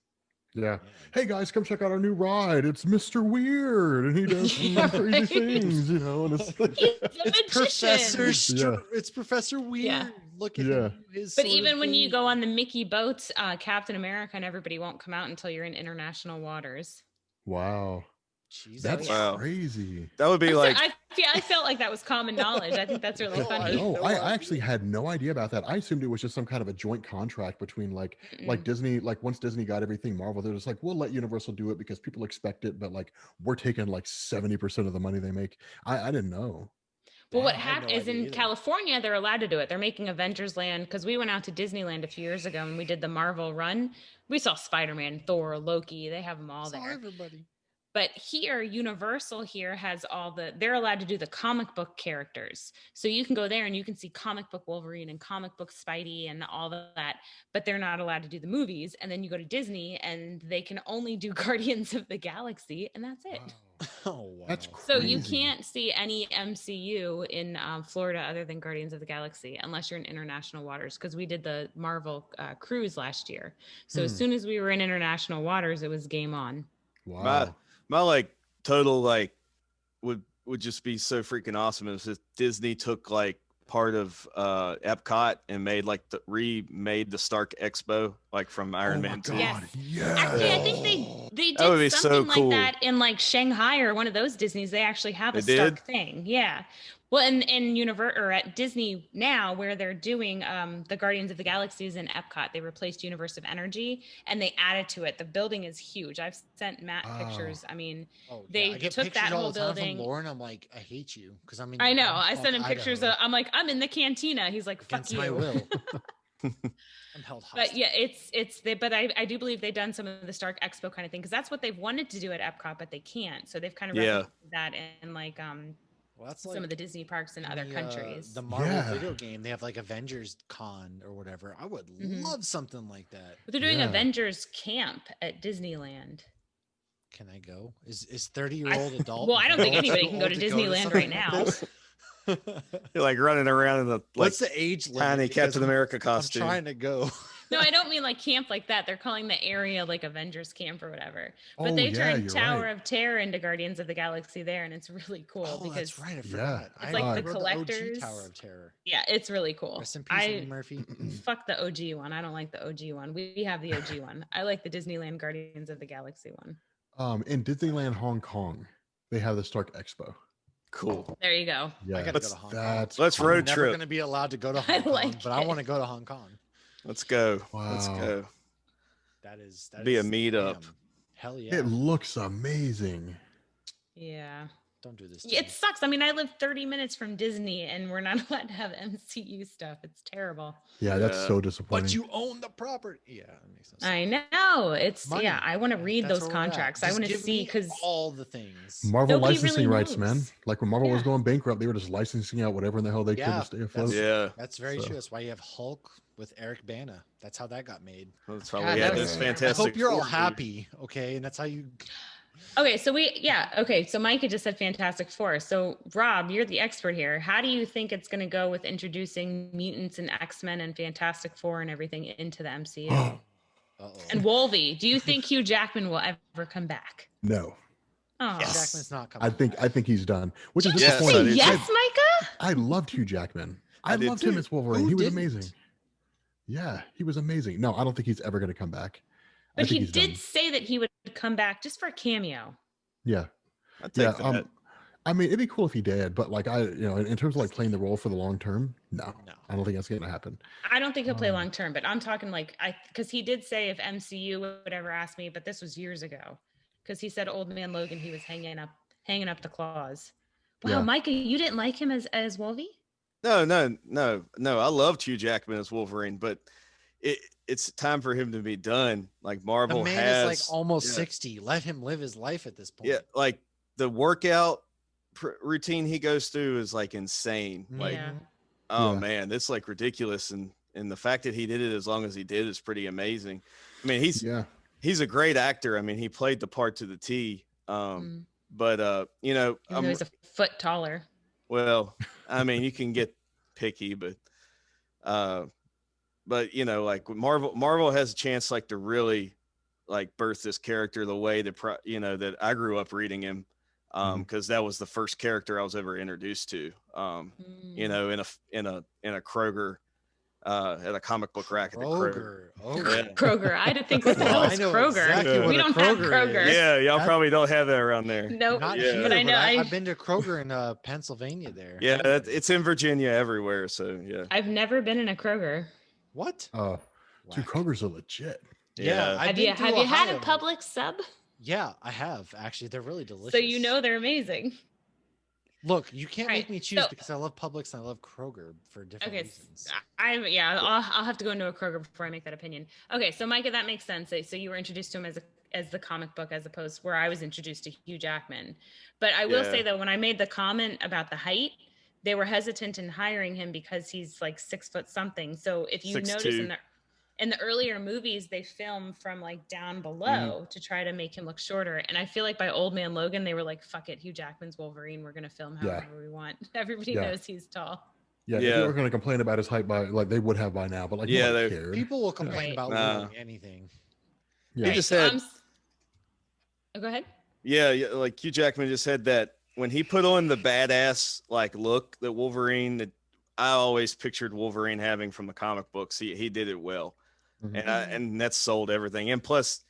Yeah. Hey guys, come check out our new ride. It's Mr. Weird, and he does some Yeah, crazy right. things, And it's like, He's a It's Professor. magician. Yeah. It's Professor Weird. Yeah. Look at Yeah. him, his But sort of even when you thing. go on the Mickey boats, Captain America and everybody won't come out until you're in international waters. wow. Jesus. That's Wow. crazy. That would be like I felt like that was common knowledge. I think that's really funny. No, no I idea. actually had no idea about that. I assumed it was just some kind of a joint contract between like Mm-mm. Disney. Like once Disney got everything Marvel, they're just like, we'll let Universal do it because people expect it, but like we're taking like 70% of the money they make. I didn't know. Well, what I had happened no is idea in either. California, they're allowed to do it. They're making Avengers Land because we went out to Disneyland a few years ago and we did the Marvel run. We saw Spider-Man, Thor, Loki. They have them all Saw there. everybody. But here, Universal here has they're allowed to do the comic book characters. So you can go there and you can see comic book Wolverine and comic book Spidey and all of that, but they're not allowed to do the movies. And then you go to Disney and they can only do Guardians of the Galaxy, and that's it. Oh wow. That's So you crazy. can't see any MCU in Florida other than Guardians of the Galaxy unless you're in international waters, because we did the Marvel cruise last year. So as soon as we were in international waters, it was game on. Wow. my like total like would just be so freaking awesome if Disney took like part of Epcot and made like remade the Stark Expo like from Iron Oh my Man 2. Yes. God. Yeah. Actually, I think they That would be did so something cool. like that in like Shanghai or one of those Disneys. They actually have a They Stark did? thing. Yeah. Well, in or at Disney now, where they're doing the Guardians of the Galaxies in Epcot, they replaced Universe of Energy and they added to it. The building is huge. I've sent Matt Wow. pictures. I mean, Oh, they I get took pictures that all whole the time building. from Lauren. I'm like, I hate you because I'm in. I know. I bumfuck sent him pictures. Idaho I'm like, I'm in the cantina. He's like, fuck against you. my will. I'm held hostage. But yeah, but I do believe they've done some of the Stark Expo kind of thing because that's what they've wanted to do at Epcot, but they can't. So they've kind of Yeah. replicated that in like Well, that's some like of the Disney parks in other countries. The Marvel Yeah. video game, they have like Avengers Con or whatever. I would love something like that. But they're doing Yeah. Avengers Camp at Disneyland. Can I go? Is 30-year-old adult? Well, I don't think girl anybody too can go old to to Disneyland something right like now. this? You're like running around in the like What's the age limit? tiny Because Captain America I'm costume. trying to go. No, I don't mean like camp like that. They're calling the area like Avengers Camp or whatever. But Oh, they yeah, turned you're Tower right. of Terror into Guardians of the Galaxy there, and it's really cool Oh, because that's right. I forgot. It's I like the rode collectors. OG Tower of Terror. Yeah, it's really cool. Rest in peace, Eddie Murphy. Fuck the OG one. I don't like the OG one. We have the OG one. I like the Disneyland Guardians of the Galaxy one. In Disneyland Hong Kong, they have the Stark Expo. Cool. There you go. Yeah, I gotta go to Hong Kong. that's Let's cool. road I'm never trip. going to be allowed to go to I Hong Kong, like but I it. want to go to Hong Kong. Let's go. Let's Wow. go. That is Be a is- meetup. damn. Hell yeah! It looks amazing. Yeah. Don't do this. To It me. sucks. I mean, I live 30 minutes from Disney and we're not allowed to have MCU stuff. It's terrible. Yeah, that's Yeah. so disappointing. But you own the property. Yeah, that makes no sense. I know. It's Money. I want to read That's those where we're at. contracts. I Just want to give see me because all the things. Marvel Nobody licensing really rights, man. knows. Like when Marvel was Yeah. going bankrupt, they were just licensing out whatever in the hell they could Yeah, to stay afloat. Yeah. That's very So- true. That's why you have Hulk with Eric Bana. That's how that got made. That's God, probably that yeah. was Those terrible. I fantastic. hope you're all Four movies. happy, okay? And that's how you. okay. So Micah just said Fantastic Four. So Rob, you're the expert here. How do you think it's going to go with introducing mutants and X-Men and Fantastic Four and everything into the MCU? Uh-oh. And Wolvie, do you think Hugh Jackman will ever come back? No, Oh, Yes. Jackman's not coming. I think he's done, which is Yes, Say I do disappointing. too. yes, Micah. I loved Hugh Jackman. I did loved him too. as Wolverine. Who He was didn't? amazing. Yeah, he was amazing. No, I don't think he's ever going to come back. I But think he he's did done. say that he would come back just for a cameo. Yeah, I take yeah. that. I mean, it'd be cool if he did, but like in terms of like playing the role for the long term, no, No. I don't think that's going to happen. I don't think he'll play Um, long term, but I'm talking like because he did say if MCU would ever ask me, but this was years ago. Because he said Old Man Logan, he was hanging up the claws. Wow, Yeah. Micah, you didn't like him as Wolvie? No. I loved Hugh Jackman as Wolverine, but it's time for him to be done. Like The Marvel man has is like almost yeah. 60. Let him live his life at this point. Yeah, like the workout routine he goes through is like insane. Like, Yeah. oh Yeah. man, that's like ridiculous. And the fact that he did it as long as he did is pretty amazing. I mean, Yeah, he's a great actor. I mean, he played the part to the T. But Even though he's a foot taller. well, I mean, you can get picky, but like Marvel has a chance like to really like birth this character the way that that I grew up reading him, because that was the first character I was ever introduced to. In a Kroger at a comic book rack at the Kroger. Kroger. Kroger. I had to think, what the hell I is know Kroger? exactly what We a don't have Kroger Kroger. is. Yeah, y'all That- probably don't have that around there. Nope. Not Yeah. here, But I know I've been to Kroger in Pennsylvania there. Yeah, it's in Virginia everywhere. So yeah. I've never been in a Kroger. What? Dude, Whack. Kroger's are legit. Yeah, Yeah. I've Have you been through had a Ohio. Publix sub? Yeah, I have actually. They're really delicious. So you know they're amazing. Look, you can't make Right, me choose so- because I love Publix and I love Kroger for different Okay, reasons. I'll have to go into a Kroger before I make that opinion. Okay, so Micah, that makes sense. So you were introduced to him as the comic book as opposed where I was introduced to Hugh Jackman. But I will say Yeah. though, when I made the comment about the height, they were hesitant in hiring him because he's like 6 foot something. So if you 6'2". notice in the earlier movies, they film from like down below to try to make him look shorter. And I feel like by Old Man Logan, they were like, fuck it, Hugh Jackman's Wolverine. We're going to film Yeah. however we want. Everybody Yeah. knows he's tall. Yeah, Yeah. if you were going to complain about his height by like they would have by now, but like Yeah, nobody they- cared. People will complain Right. about Nah. literally anything. Yeah. He just so had, I'm oh, go ahead. yeah, like Hugh Jackman just said that when he put on the badass like look that Wolverine that I always pictured Wolverine having from the comic books. He did it well. Mhm. And that sold everything. And plus,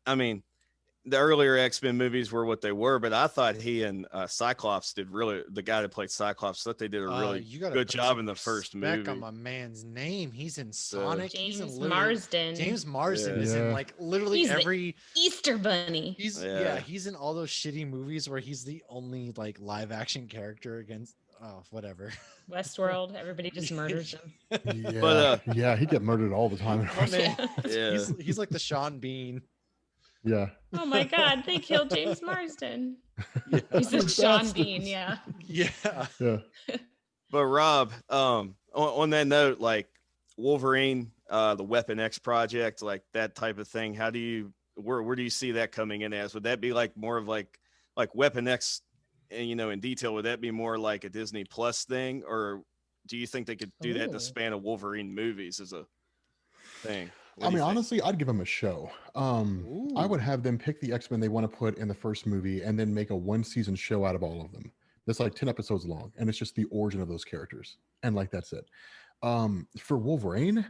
I mean, the earlier X-Men movies were what they were, but I thought he and Cyclops did really. The guy that played Cyclops, thought they did a really You gotta good put job some in the first respect movie. on my man's name. He's in Sonic. he's in James literally- Marsden. James Marsden is Yeah. in like literally He's the every. Easter Bunny. He's Yeah. he's in all those shitty movies where he's the only like live action character against. Oh, whatever. Westworld. Everybody just murders him. Yeah, But, yeah, he get murdered all the time. Oh, man. Yeah. He's like the Sean Bean. Yeah, Oh my God, they killed James Marsden. Yeah. He's a Bastards. Sean Bean, yeah. Yeah. yeah. But Rob, on that note, like Wolverine, the Weapon X project, like that type of thing, how do you where do you see that coming in as? Would that be like more of like Weapon X, and in detail, would that be more like a Disney Plus thing, or do you think they could do that in the span of Wolverine movies as a thing? What I do you mean, think? honestly, I'd give them a show. I would have them pick the X-Men they want to put in the first movie and then make a 1-season show out of all of them. That's like 10 episodes long, and it's just the origin of those characters, and like that's it. For Wolverine,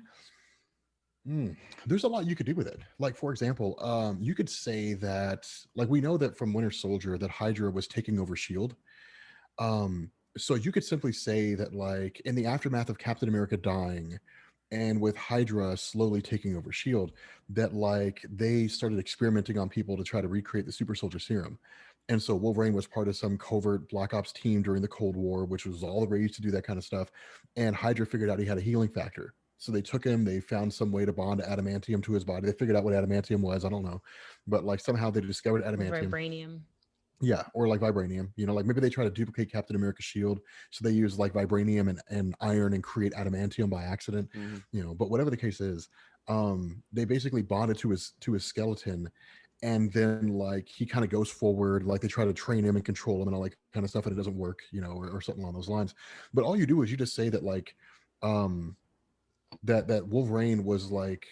there's a lot you could do with it. Like, for example, you could say that, like, we know that from Winter Soldier that Hydra was taking over Shield. So you could simply say that, like, in the aftermath of Captain America dying, and with Hydra slowly taking over Shield, that like they started experimenting on people to try to recreate the super soldier serum. And so Wolverine was part of some covert Black Ops team during the Cold War, which was all the rage to do that kind of stuff. And Hydra figured out he had a healing factor. So they took him, they found some way to bond adamantium to his body. They figured out what adamantium was, I don't know. But like somehow they discovered adamantium. Vibranium. Yeah, or like vibranium, like maybe they try to duplicate Captain America's shield, so they use like vibranium and iron and create adamantium by accident, but whatever the case is, they basically bonded to his skeleton, and then like he kind of goes forward, like they try to train him and control him and all that kind of stuff, and it doesn't work, or something along those lines. But all you do is you just say that like that Wolverine was like,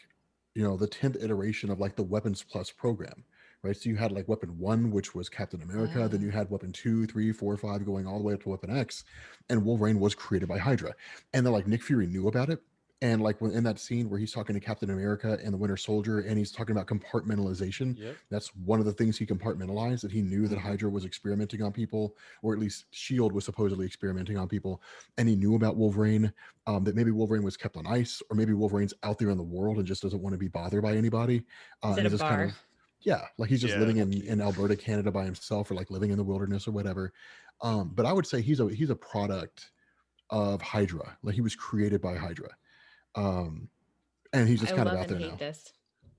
the 10th iteration of like the Weapons Plus program. Right, so you had like Weapon 1, which was Captain America. Then you had Weapon 2, 3, 4, 5, going all the way up to Weapon X, and Wolverine was created by Hydra. And then like Nick Fury knew about it, and like when in that scene where he's talking to Captain America and the Winter Soldier, and he's talking about compartmentalization. Yep. That's one of the things he compartmentalized. That he knew that Hydra was experimenting on people, or at least Shield was supposedly experimenting on people, and he knew about Wolverine. That maybe Wolverine was kept on ice, or maybe Wolverine's out there in the world and just doesn't want to be bothered by anybody. Is and it a just bar? Yeah, like he's just Yeah. living in Alberta, Canada by himself, or like living in the wilderness or whatever. But I would say he's a product of Hydra. Like he was created by Hydra. And he's just I kind of love out there and now. hate this.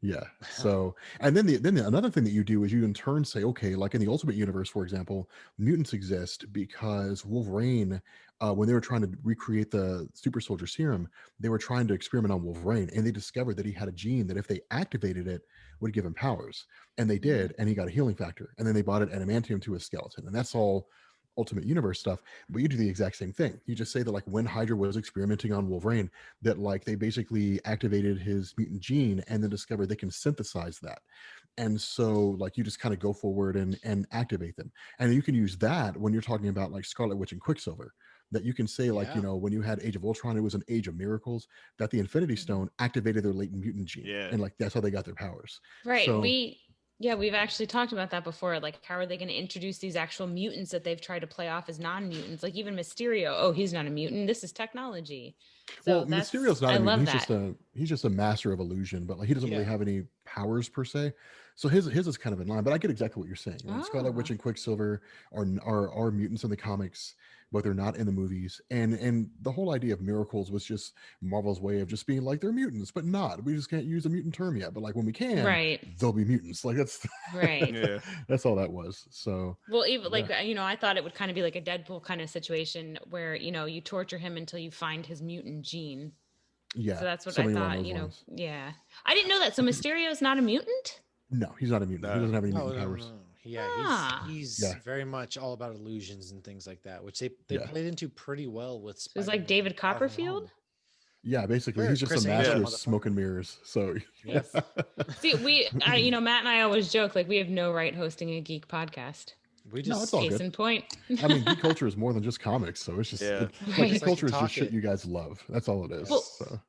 Yeah. So, and then another thing that you do is you in turn say, okay, like in the Ultimate Universe, for example, mutants exist because Wolverine, when they were trying to recreate the super soldier serum, they were trying to experiment on Wolverine, and they discovered that he had a gene that if they activated it would give him powers, and they did, and he got a healing factor, and then they bought adamantium to his skeleton, and that's all Ultimate Universe stuff. But you do the exact same thing. You just say that like when Hydra was experimenting on Wolverine, that like they basically activated his mutant gene and then discovered they can synthesize that. And so like you just kind of go forward and activate them. And you can use that when you're talking about like Scarlet Witch and Quicksilver. that you can say, like, Yeah. when you had Age of Ultron, it was an age of miracles, that the Infinity Mhm. Stone activated their latent mutant gene. Yeah. And like, that's how they got their powers. Right. So, We've actually talked about that before. Like, how are they going to introduce these actual mutants that they've tried to play off as non-mutants? Like even Mysterio. Oh, he's not a mutant. This is technology. So well, Mysterio's not I a mutant. love that. He's just a master of illusion, but like he doesn't really Yeah. have any powers per se. So his is kind of in line. But I get exactly what you're saying. Right? Scarlet Witch Ah. and Quicksilver are mutants in the comics, but they're not in the movies. And the whole idea of miracles was just Marvel's way of just being like, they're mutants, but not. We just can't use a mutant term yet. But like when we can, Right. they'll be mutants. Like that's Right. Yeah. that's all that was. So Well, even like, yeah. I thought it would kind of be like a Deadpool kind of situation where, you torture him until you find his mutant gene. Yeah. So that's what something I along thought, those lines. yeah. I didn't know that. So Mysterio's not a mutant? No, he's not a mutant. He No. doesn't have any No, mutant no, no, powers. no. Yeah, Ah. he's Yeah. very much all about illusions and things like that, which they Yeah. played into pretty well with. So it's like Spider-Man David Far From Copperfield? Home. Yeah, basically, Sure, he's just Chris a Angel, master of motherfucker. smoke and mirrors. So Yes. See, Matt and I always joke, like, we have no right hosting a geek podcast. We No, just it's all Case good. in point. I mean, geek culture is more than just comics, so it's just Yeah. like Right. geek culture is Talk just shit it. you guys love. That's all it is. Well, So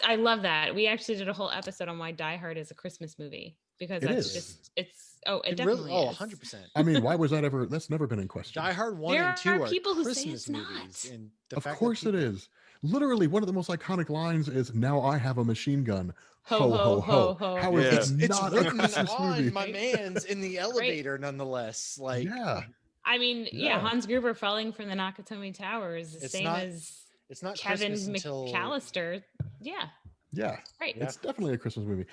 I love that. We actually did a whole episode on why Die Hard is a Christmas movie because It that's is. just it It definitely really, is. 100%. I mean, why was that ever? That's never been in question. Die Hard 1 There and 2 are are people who say Christmas it's not. movies. And the Of fact that course it people- is. Literally, one of the most iconic lines is, "Now I have a machine gun." Ho, Ho ho, ho ho, ho! ho. How is Yeah. it It's not a written Christmas on movie? my man's in the elevator, nonetheless. Like, Yeah, I mean, Yeah. Hans Gruber falling from the Nakatomi Tower is the It's same not as it's not Kevin Christmas until McAllister. Yeah, yeah. right. Yeah. It's definitely a Christmas movie.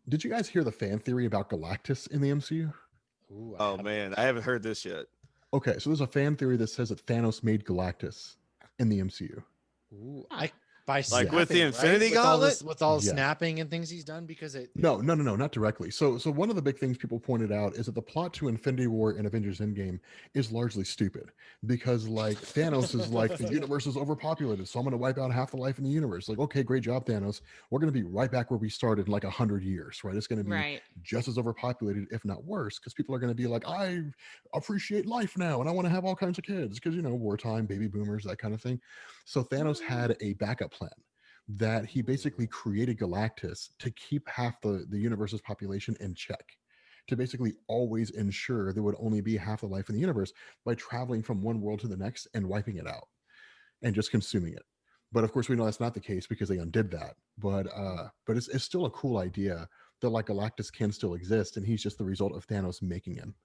Did you guys hear the fan theory about Galactus in the MCU? Ooh, I Oh haven't- man, I haven't heard this yet. Okay, so there's a fan theory that says that Thanos made Galactus in the MCU. Ooh, Huh. by Like with the snapping, Infinity with all Gauntlet? with all the Yeah. snapping and things he's done, because it No, not directly. So one of the big things people pointed out is that the plot to Infinity War and Avengers Endgame is largely stupid because like Thanos is like, the universe is overpopulated, so I'm going to wipe out half the life in the universe. Like, okay, great job, Thanos. We're going to be right back where we started in like 100 years, right? It's going to be Right. just as overpopulated, if not worse, because people are going to be like, I appreciate life now and I want to have all kinds of kids because, wartime, baby boomers, that kind of thing. So Thanos had a backup plan that he basically created Galactus to keep half the universe's population in check, to basically always ensure there would only be half the life in the universe by traveling from one world to the next and wiping it out and just consuming it. But of course, we know that's not the case because they undid that. But it's still a cool idea that like Galactus can still exist and he's just the result of Thanos making him.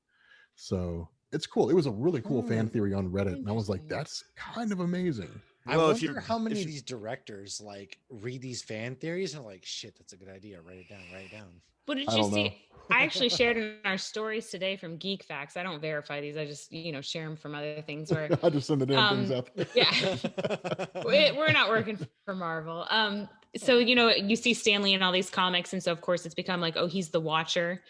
So it's cool. It was a really cool fan theory on Reddit, and I was like, Interesting. that's kind of amazing. I Well, wonder how many of these directors like read these fan theories and are like, shit, that's a good idea. Write it down. What did I you don't see? know. I actually shared in our stories today from Geek Facts. I don't verify these. I just, share them from other things where, I just send the damn things out. yeah, we're not working for Marvel. So, you see Stanley in all these comics. And so, of course, it's become like, oh, he's the Watcher.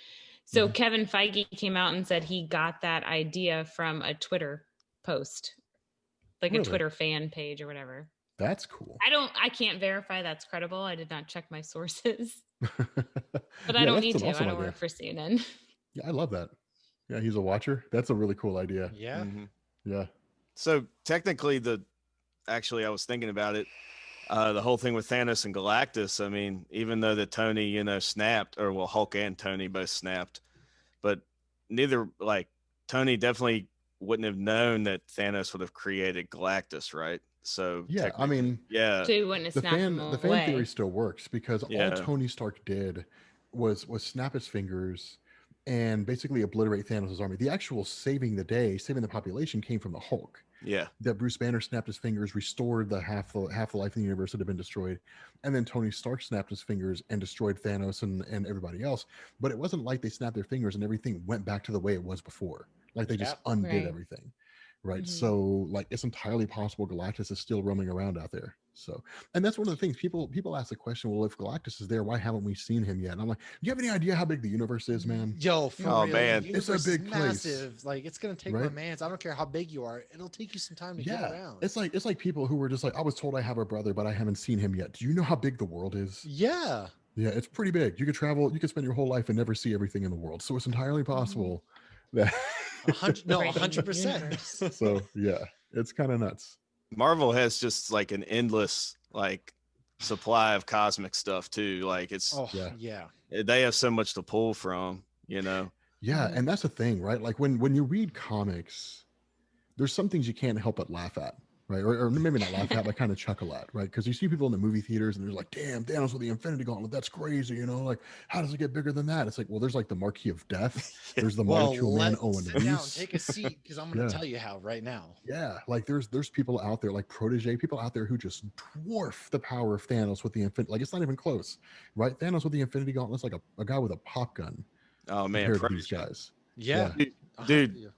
So Mhm. Kevin Feige came out and said he got that idea from a Twitter post, like a Really? Twitter fan page or whatever. That's cool. I can't verify that's credible. I did not check my sources, but Yeah, I don't that's need an to. I awesome don't idea. work for CNN. Yeah, I love that. Yeah, he's a watcher. That's a really cool idea. Yeah. Mhm. Yeah. So technically, I was thinking about it. The whole thing with Thanos and Galactus. I mean, even though that Tony, snapped, or well, Hulk and Tony both snapped, but neither, like, Tony definitely wouldn't have known that Thanos would have created Galactus, right? So Yeah, I technically- mean, yeah, So he wouldn't have the snapped fan him the fan away. theory still works because Yeah. all Tony Stark did was snap his fingers and basically obliterate Thanos' army. The actual saving the day, saving the population came from the Hulk. yeah, That Bruce Banner snapped his fingers, restored the half the life in the universe that had been destroyed, and then Tony Stark snapped his fingers and destroyed Thanos and everybody else. But it wasn't like they snapped their fingers and everything went back to the way it was before. Like they just undid Right. everything, right? Mhm. So like it's entirely possible Galactus is still roaming around out there. So, and that's one of the things people ask the question, well, if Galactus is there, why haven't we seen him yet? And I'm like, do you have any idea how big the universe is, man? Yo, for Oh, real, man. the It's a universe is big place. massive. Like, it's gonna take my Right? man's. I don't care how big you are. It'll take you some time to get Yeah, around. it's like people who were just like, I was told I have a brother, but I haven't seen him yet. Do you know how big the world is? Yeah. Yeah, it's pretty big. You could travel, you could spend your whole life and never see everything in the world. So it's entirely possible that. 100%. Universe. So yeah, it's kind of nuts. Marvel has just like an endless like supply of cosmic stuff too. Like it's Yeah. they have so much to pull from, you know. Yeah, and that's the thing, right? Like when you read comics, there's some things you can't help but laugh at, right? Or maybe not laugh at, but kind of chuckle at, right? Because you see people in the movie theaters and they're like, damn, Thanos with the Infinity Gauntlet, that's crazy, you know? Like, how does it get bigger than that? It's like, well, there's like the Marquis of Death, there's the Molecule Man, Owen sit down, Reese. take a seat, because I'm going to tell you how right now. Yeah, like there's people out there like Protege, people out there who just dwarf the power of Thanos with the Infinity. Like it's not even close, right? Thanos with the Infinity Gauntlet's like a guy with a pop gun. Oh man, compared to these guys. Yeah, dude.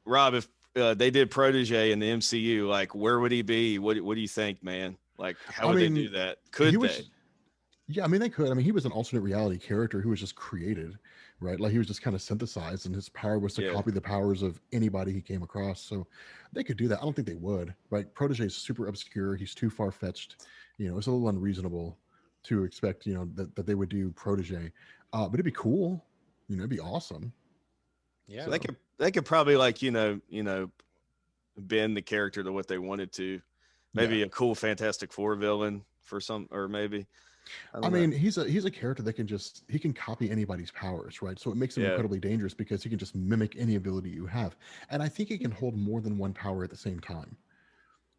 Rob, if they did Protege in the MCU, like where would he be? What do you think, man? Like how would they do that? Could they? Yeah, I mean they could. I mean he was an alternate reality character who was just created, right? Like he was just kind of synthesized, and his power was to copy the powers of anybody he came across. So they could do that. I don't think they would. Right? Protege is super obscure. He's too far fetched. You know, it's a little unreasonable to expect. You know that they would do Protege, but it'd be cool. You know, it'd be awesome. Yeah, so they could probably like you know bend the character to what they wanted to. Maybe a cool Fantastic Four villain for some, or maybe. I mean, he's a character that he can copy anybody's powers, right? So it makes him incredibly dangerous because he can just mimic any ability you have, and I think he can hold more than one power at the same time.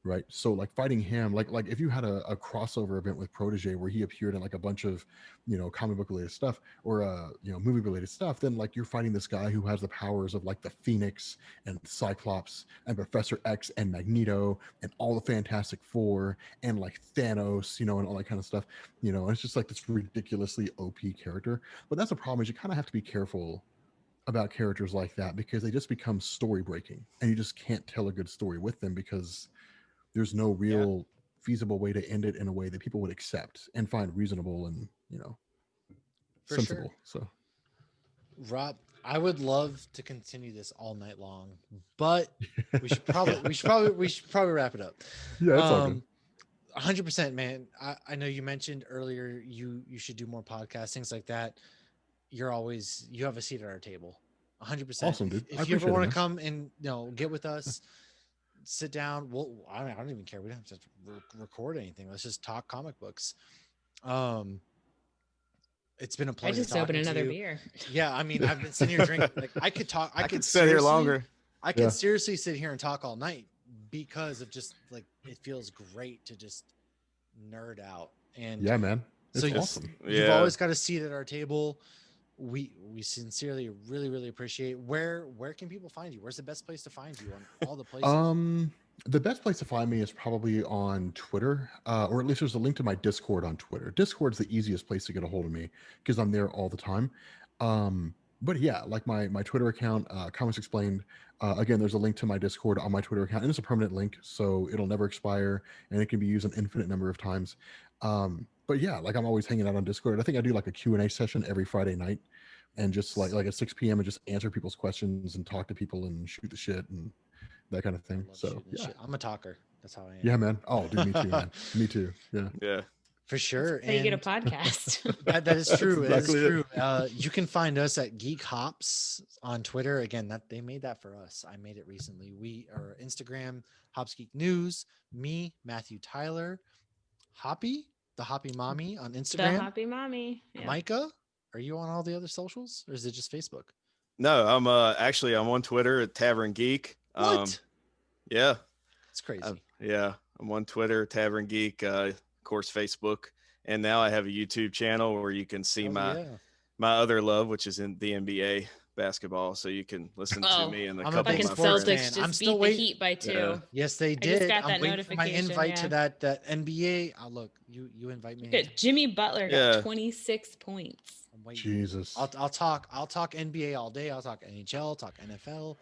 Right. So like fighting him, like if you had a crossover event with Protege where he appeared in like a bunch of, you know, comic book related stuff or you know, movie related stuff, then like you're fighting this guy who has the powers of like the Phoenix and Cyclops and Professor X and Magneto and all the Fantastic Four and like Thanos, you know, and all that kind of stuff, you know, and it's just like this ridiculously OP character. But that's the problem is you kind of have to be careful about characters like that because they just become story breaking and you just can't tell a good story with them because there's no real feasible way to end it in a way that people would accept and find reasonable and, you know, sensible. So Rob, I would love to continue this all night long, but we should probably wrap it up. Yeah, it's all good. 100%, man. I know you mentioned earlier you should do more podcasts, things like that. You have a seat at our table. 100%. Awesome, dude. If you ever want to come and get with us, sit down. I don't even care. We don't have to record anything. Let's just talk comic books. It's been a pleasure. I just opened another beer. Yeah, I mean, I've been sitting here drinking. Like I could talk. I could sit here longer. I could seriously sit here and talk all night because of just like it feels great to just nerd out. And yeah, man. It's so awesome. You've always got a seat at our table. We sincerely really appreciate. Where can people find you? Where's the best place to find you on all the places? The best place to find me is probably on Twitter, or at least there's a link to my Discord on Twitter. Discord's the easiest place to get a hold of me because I'm there all the time. But yeah, like my Twitter account, Comics Explained. Again, there's a link to my Discord on my Twitter account, and it's a permanent link, so it'll never expire, and it can be used an infinite number of times. But yeah, like I'm always hanging out on Discord. I think I do like a Q&A session every Friday night, and just like at 6 p.m. and just answer people's questions and talk to people and shoot the shit and that kind of thing. So yeah, I'm a talker. That's how I am. Yeah, man. Oh, dude, me too, man. Me too. Yeah. For sure. So you get a podcast. that is true. That is true. You can find us at Geek Hops on Twitter. Again, that they made that for us. I made it recently. We are Instagram, Hops Geek News, me, Matthew Tyler, Hoppy, the Hoppy Mommy on Instagram. The Hoppy Mommy. Yeah. Micah, are you on all the other socials or is it just Facebook? No, I'm I'm on Twitter at Tavern Geek. What? Yeah. It's crazy. I'm on Twitter, Tavern Geek, of course, Facebook, and now I have a YouTube channel where you can see my other love, which is in the NBA basketball. So you can listen to me and a couple of my Celtics friends. just beat the Heat by 2. Yeah. Yes, they did. I just got that my notification. invite to that NBA. Look, you invite me. Jimmy Butler got 26 points. Jesus. I'll talk NBA all day. I'll talk NHL, talk NFL.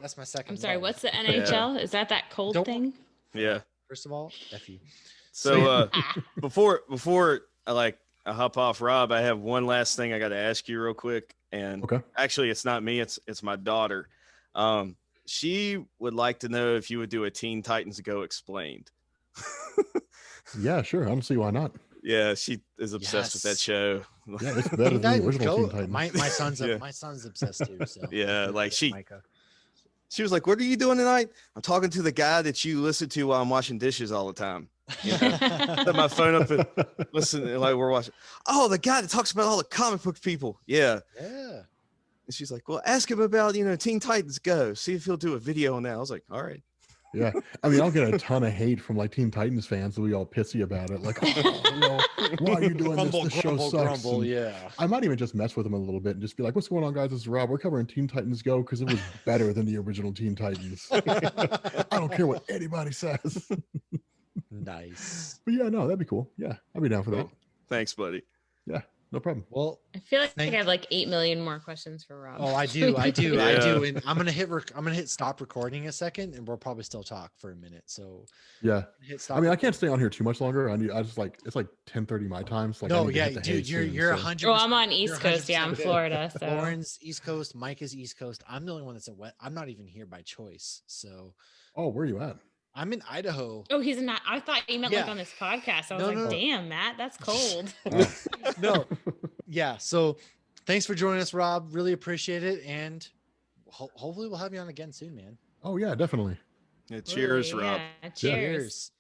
That's my second. I'm sorry, what's the NHL? Is that cold thing? Yeah. First of all, F you. So before I hop off, Rob, I have one last thing I got to ask you real quick. And actually, it's not me. It's my daughter. She would like to know if you would do a Teen Titans Go Explained. Yeah, sure. I don't see why not. Yeah, she is obsessed with that show. Yeah, it's better than the original Teen Titans. My son's my son's obsessed too. So yeah, like She was like, "What are you doing tonight?" "I'm talking to the guy that you listen to while I'm washing dishes all the time." You know, put my phone up and listen, and like we're watching. "Oh, the guy that talks about all the comic book people." Yeah. Yeah. And she's like, "Well, ask him about, Teen Titans Go. See if he'll do a video on that." I was like, "All right." Yeah, I mean, I'll get a ton of hate from like Teen Titans fans that we all pissy about it. Like, oh, why are you doing Grumble, this? This show sucks. grumble. And Yeah. I might even just mess with them a little bit and just be like, "What's going on, guys? This is Rob. We're covering Teen Titans Go because it was better than the original Teen Titans. I don't care what anybody says." Nice. But yeah, no, that'd be cool. Yeah, I'd be down for that. Thanks, buddy. Yeah, no problem. Well, I feel like I have like 8 million more questions for Rob. oh, I do. Yeah. And I'm gonna hit stop recording a second, and we'll probably still talk for a minute. So Yeah, hit stop. I mean, I can't stay on here too much longer. I just like it's like 10:30 my time. So like, I No, need to yeah, hit the hay dude, you're soon, you're so- 100. Well, I'm on East you're Coast. Yeah, I'm 100% good. Florida. So Lauren's East Coast. Mike is East Coast. I'm the only one that's at West. I'm not even here by choice. So Oh, where are you at? I'm in Idaho. oh, he's not. I thought you meant like Yeah. on this podcast. I was No, like, no, no. damn, Matt, that's cold. No, yeah. So thanks for joining us, Rob. Really appreciate it, and hopefully we'll have you on again soon, man. Oh yeah, definitely. Yeah, cheers, Ooh, Rob. yeah, cheers.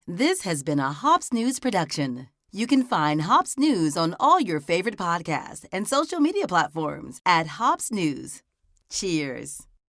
This has been a Hops News production. You can find Hops News on all your favorite podcasts and social media platforms at Hops News. Cheers.